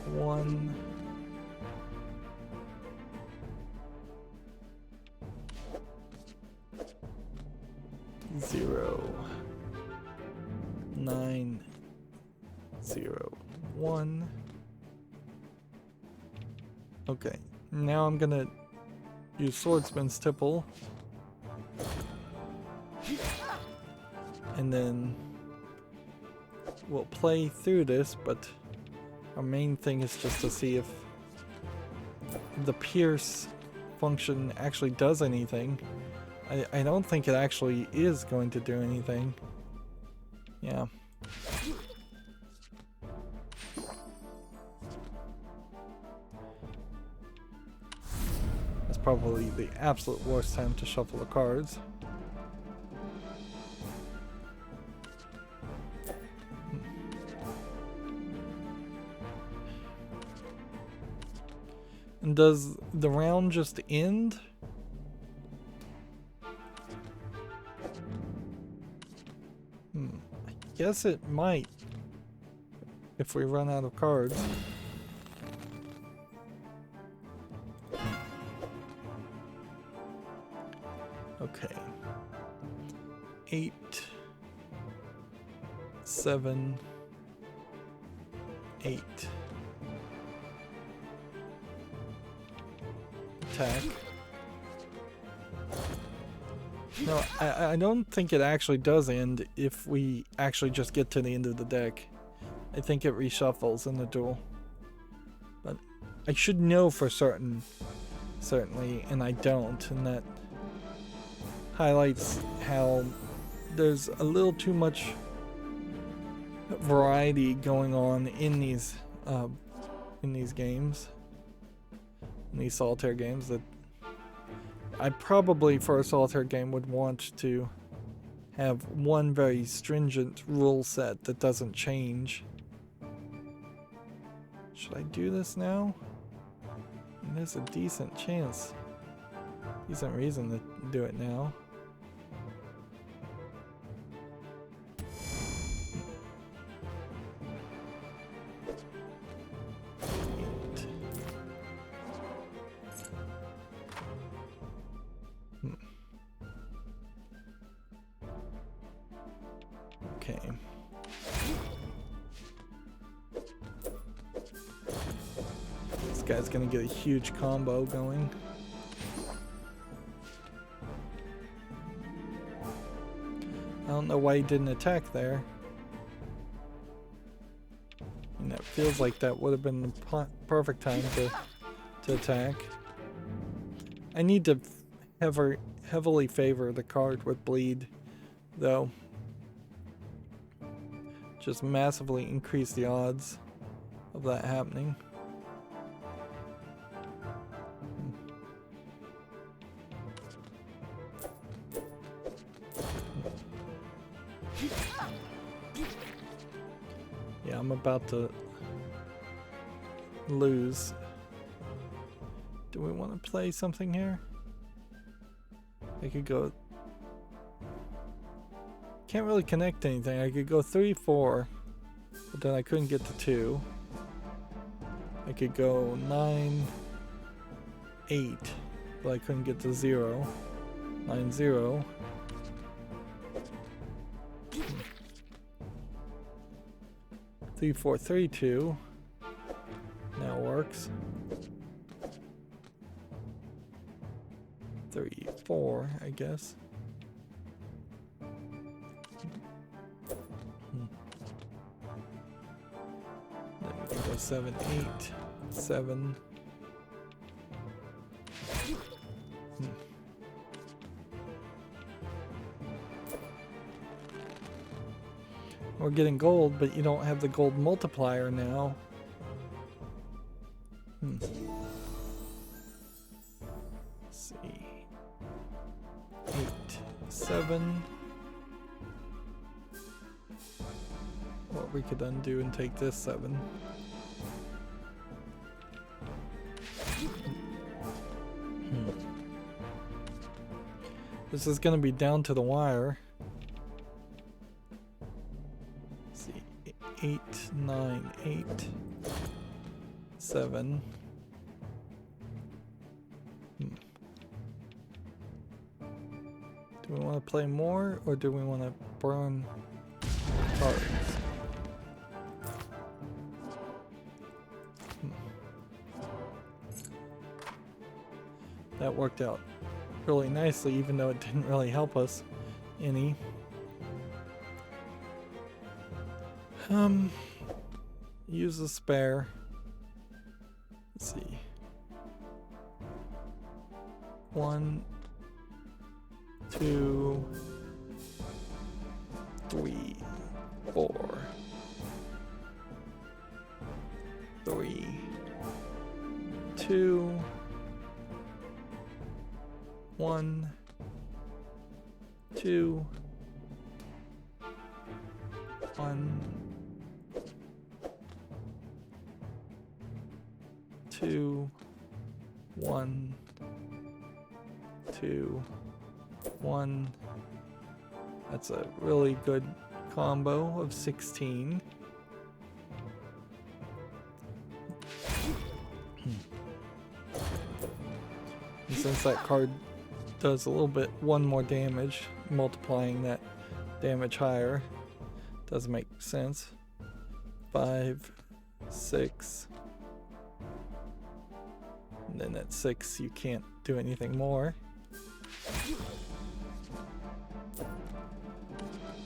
1. Zero. 9, 0, 1. Okay, now I'm gonna use Swordsman's Tipple. And then we'll play through this, but our main thing is just to see if the pierce function actually does anything. I don't think it actually is going to do anything. Yeah. That's probably the absolute worst time to shuffle the cards. And does the round just end? I guess it might if we run out of cards. Okay. 8, 7, 8. Attack. No, I don't think it actually does end if we actually just get to the end of the deck. I think it reshuffles in the duel. But I should know for certain, certainly, and I don't, and that highlights how there's a little too much variety going on in these games. In these solitaire games, that I probably for a solitaire game would want to have one very stringent rule set that doesn't change. Should I do this now? And there's a decent chance, decent reason to do it now. Okay. This guy's gonna get a huge combo going. I don't know why he didn't attack there. And that feels like that would have been the perfect time to attack. I need to heavily favor the card with bleed, though. Just massively increase the odds of that happening. Yeah, I'm about to lose. Do we want to play something here? I could go... Can't really connect anything. I could go 3-4, but then I couldn't get to 2. I could go 9-8, but I couldn't get to 0. 9-0. 3-4-3-2. Now works. 3-4, I guess. Then we can go 7-8, 7. We're getting gold, but you don't have the gold multiplier now. Let's see. 8, 7. What we could undo and take this 7. This is going to be down to the wire. 8, 9, 8, 7. Do we want to play more, or do we want to burn cards? That worked out really nicely, even though it didn't really help us any. Use a spare. Let's see. 1, 2, 3, 4, 3, 2, 1, 2, 1, 2, 1, 2, 1. That's a really good combo of 16. And since that card does a little bit, 1 more damage, multiplying that damage higher does make sense. 5, 6. And then at 6 you can't do anything more.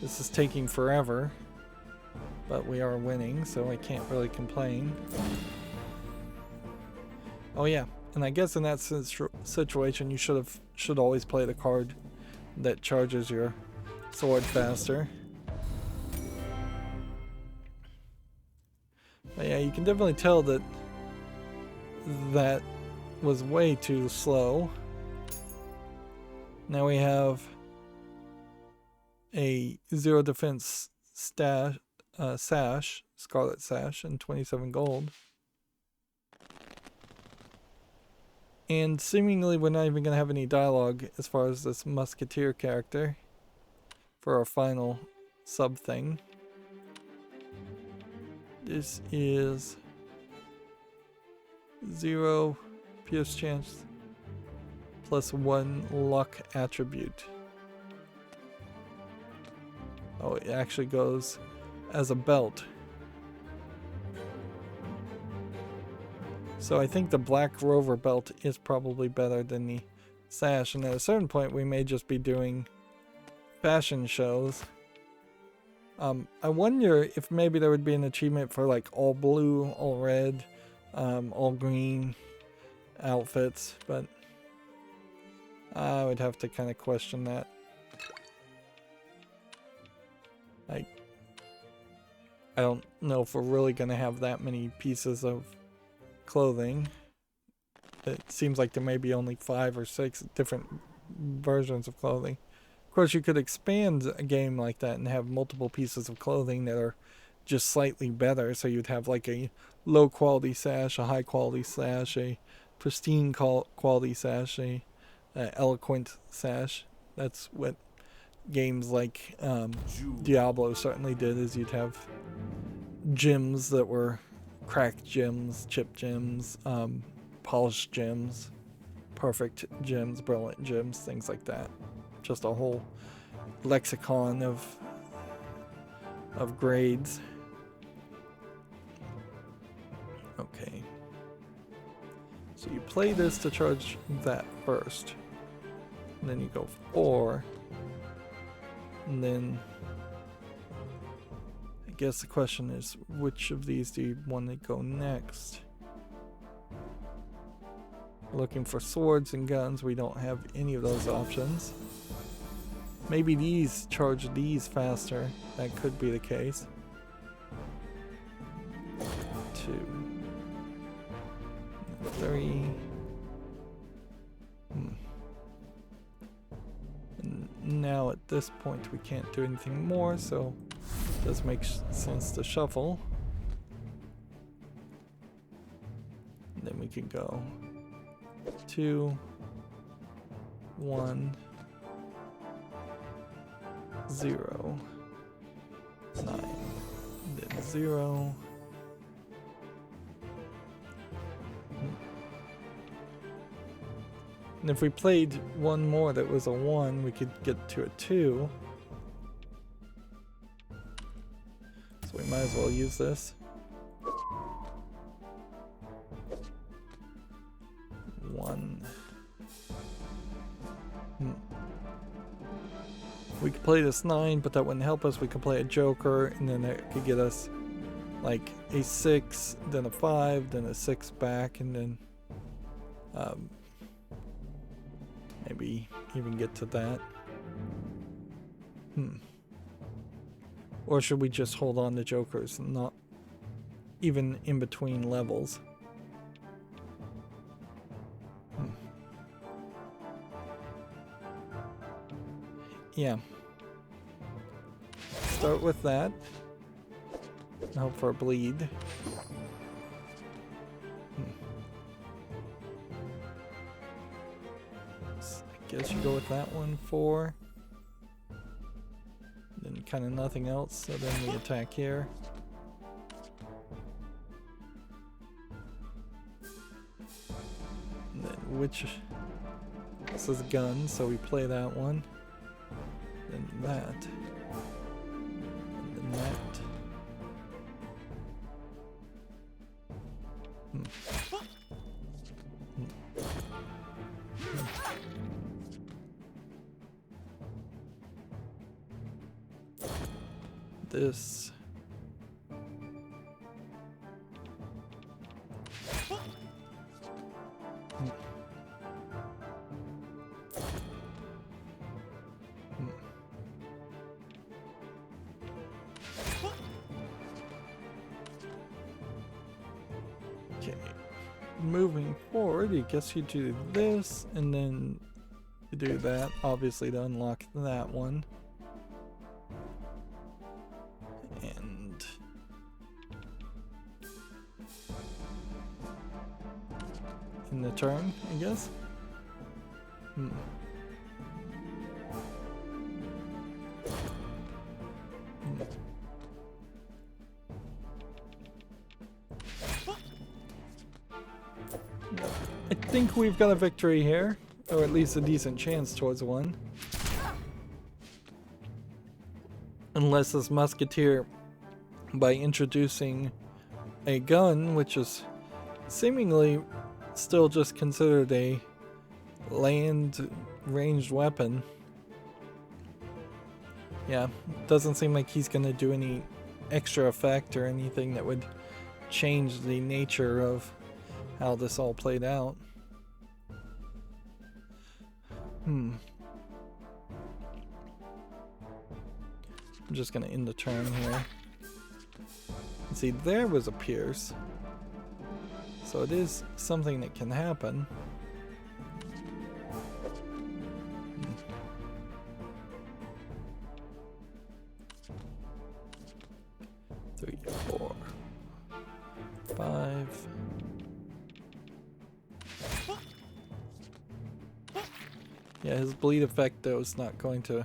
This is taking forever, but we are winning, so I can't really complain. Oh yeah, and I guess in that situation you should always play the card that charges your sword faster. But yeah, you can definitely tell that that was way too slow. Now we have a 0 defense sash, scarlet sash, and 27 gold. And seemingly we're not even going to have any dialogue as far as this musketeer character for our final sub thing. This is 0 pierce chance plus 1 luck attribute. Oh, it actually goes as a belt. So I think the black rover belt is probably better than the sash, and at a certain point we may just be doing fashion shows. I wonder if maybe there would be an achievement for like all blue, all red, all green outfits, but I would have to kind of question that. I don't know if we're really going to have that many pieces of clothing. It seems like there may be only 5 or 6 different versions of clothing. Of course, you could expand a game like that and have multiple pieces of clothing that are just slightly better. So you'd have like a low quality sash, a high quality sash, a pristine quality sash, a eloquent sash. That's what games like Diablo certainly did, is you'd have gems that were cracked gems, chip gems, polished gems, perfect gems, brilliant gems, things like that. Just a whole lexicon of grades. Okay. So you play this to charge that first. And then you go 4. And then I guess the question is, which of these do you want to go next? We're looking for swords and guns. We don't have any of those options. Maybe these charge these faster. That could be the case. 2. 3. And now at this point we can't do anything more, so it does make sense to shuffle. And then we can go 2, 1, 0, 9, then 0. And if we played one more that was a 1, we could get to a 2. So we might as well use this. 1. We could play this 9, but that wouldn't help us. We could play a joker, and then that could get us like a 6, then a 5, then a 6 back, and then maybe even get to that. Or should we just hold on to jokers, not even in between levels? Yeah. Start with that. Hope for a bleed. I guess you go with that one 4. Then kind of nothing else, so then we attack here. And then which... This is a gun, so we play that one. Then that. And then that. This. Okay. Moving forward, I guess you do this, and then you do that, obviously, to unlock that one. And in the turn, I guess. I think we've got a victory here, or at least a decent chance towards one. unless this musketeer, by introducing a gun, which is seemingly still just considered a land ranged weapon. Yeah, doesn't seem like he's gonna do any extra effect or anything that would change the nature of how this all played out. I'm just gonna end the turn here. See, there was a pierce. So it is something that can happen. Three, 4, 5. Yeah, his bleed effect though is not going to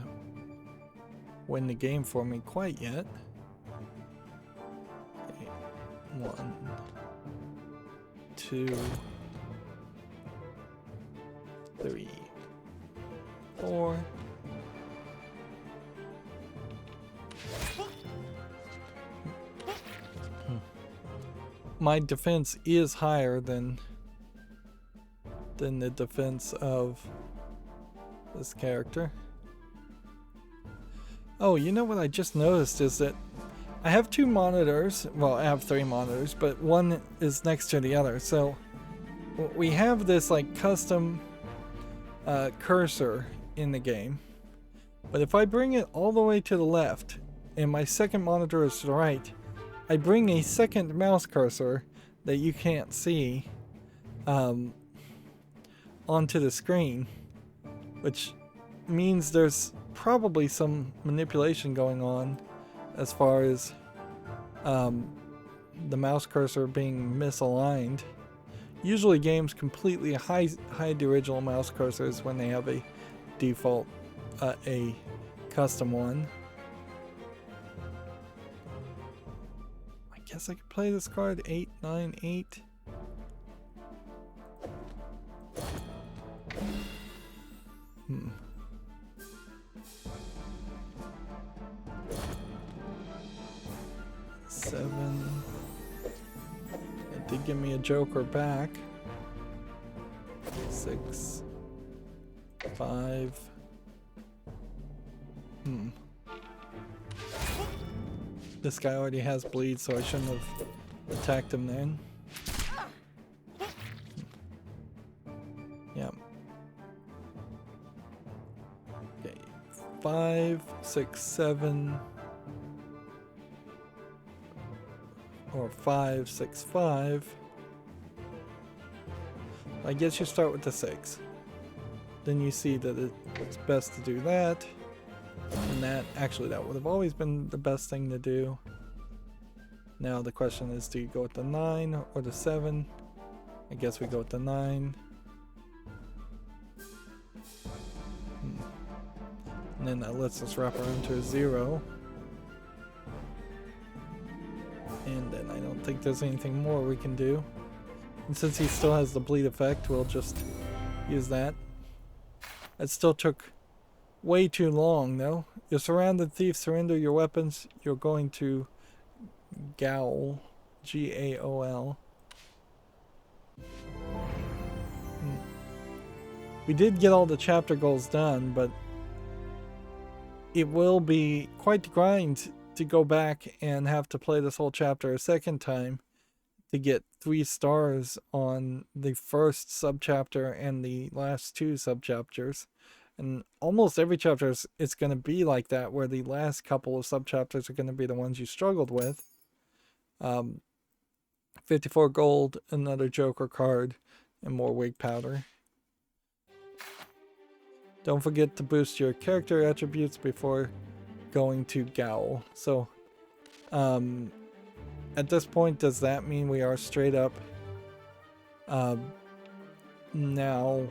win the game for me quite yet. Okay. 1, 2, 3, 4. My defense is higher than the defense of this character. Oh, you know what I just noticed is that I have 2 monitors. Well, I have 3 monitors, but one is next to the other. So we have this like custom cursor in the game. But if I bring it all the way to the left and my second monitor is to the right, I bring a second mouse cursor that you can't see onto the screen, which means there's probably some manipulation going on as far as the mouse cursor being misaligned. Usually games completely hide the original mouse cursors when they have a default, a custom one. I guess I could play this card 8, 9, 8. Seven. It did give me a joker back. 6, 5. This guy already has bleed, so I shouldn't have attacked him then. Yeah. Okay. 5, 6, 7. Or 5, 6, 5. I guess you start with the 6. Then you see that it's best to do that. And that would have always been the best thing to do. Now the question is, do you go with the 9 or the 7? I guess we go with the 9. And then that lets us wrap around to a 0. And then I don't think there's anything more we can do. And since he still has the bleed effect, we'll just use that. It still took way too long, though. You're surrounded, thief, surrender your weapons. You're going to Gaol. G-A-O-L. We did get all the chapter goals done, but it will be quite the grind to go back and have to play this whole chapter a second time to get 3 stars on the first subchapter and the last 2 subchapters. And almost every chapter it's going to be like that, where the last couple of subchapters are going to be the ones you struggled with. 54 gold, another joker card, and more wig powder. Don't forget to boost your character attributes before going to Gaol. So at this point, does that mean we are straight up now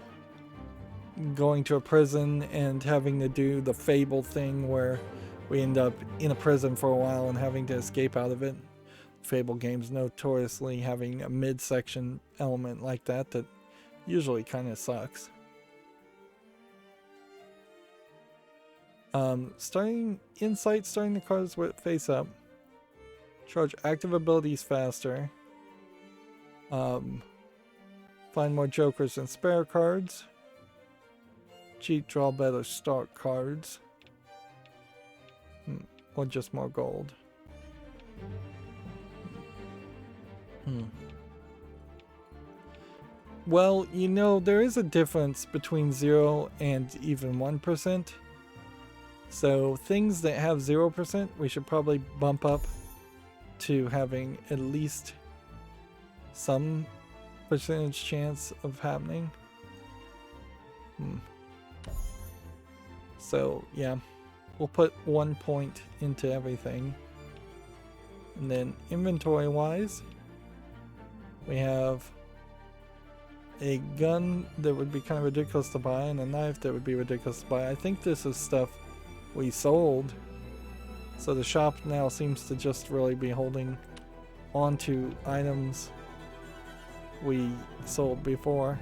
going to a prison and having to do the Fable thing where we end up in a prison for a while and having to escape out of it? Fable games notoriously having a midsection element like that usually kind of sucks. Starting insight, starting the cards with face up. Charge active abilities faster. Find more jokers and spare cards. Cheat, draw better start cards. Or just more gold. Well, you know, there is a difference between 0 and even 1%. So things that have 0%, we should probably bump up to having at least some percentage chance of happening. So yeah, we'll put 1 point into everything. And then inventory wise, we have a gun that would be kind of ridiculous to buy and a knife that would be ridiculous to buy. I think this is stuff we sold. So the shop now seems to just really be holding on to items we sold before.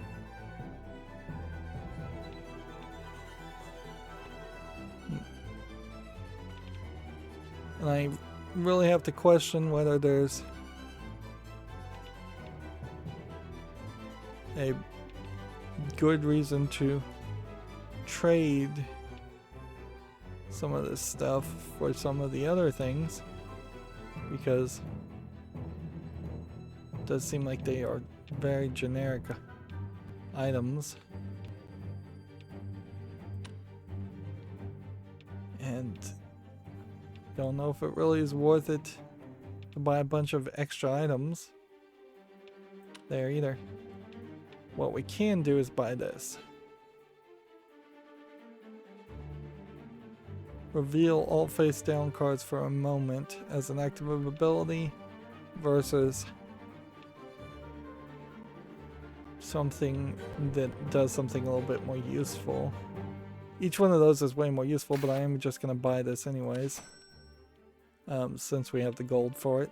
And I really have to question whether there's a good reason to trade some of this stuff for some of the other things, because it does seem like they are very generic items, and don't know if it really is worth it to buy a bunch of extra items there either. What we can do is buy this. Reveal all face down cards for a moment as an active ability versus something that does something a little bit more useful. Each one of those is way more useful, but I am just going to buy this anyways, since we have the gold for it.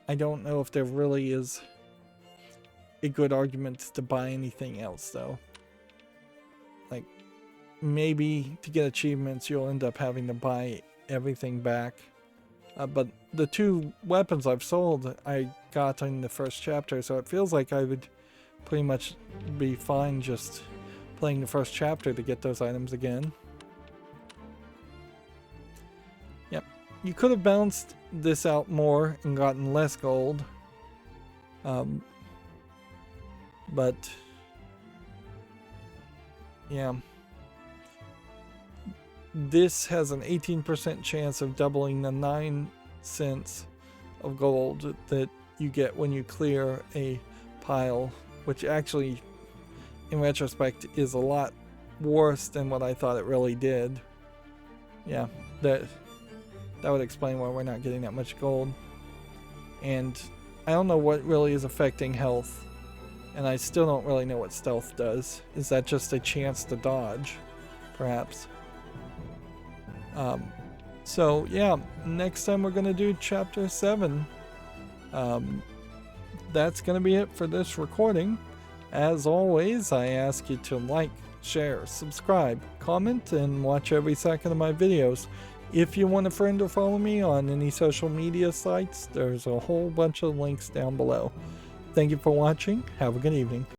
I don't know if there really is a good argument to buy anything else though. Like, maybe to get achievements you'll end up having to buy everything back. But the 2 weapons I've sold I got in the first chapter, so it feels like I would pretty much be fine just playing the first chapter to get those items again. Yep, you could have balanced this out more and gotten less gold. But yeah, this has an 18% chance of doubling the 9 cents of gold that you get when you clear a pile, which actually in retrospect is a lot worse than what I thought it really did. Yeah, that would explain why we're not getting that much gold. And I don't know what really is affecting health, and I still don't really know what stealth does. Is that just a chance to dodge, perhaps? So yeah, next time we're gonna do chapter 7. That's gonna be it for this recording. As always, I ask you to like, share, subscribe, comment, and watch every second of my videos. If you want a friend or follow me on any social media sites, there's a whole bunch of links down below. Thank you for watching. Have a good evening.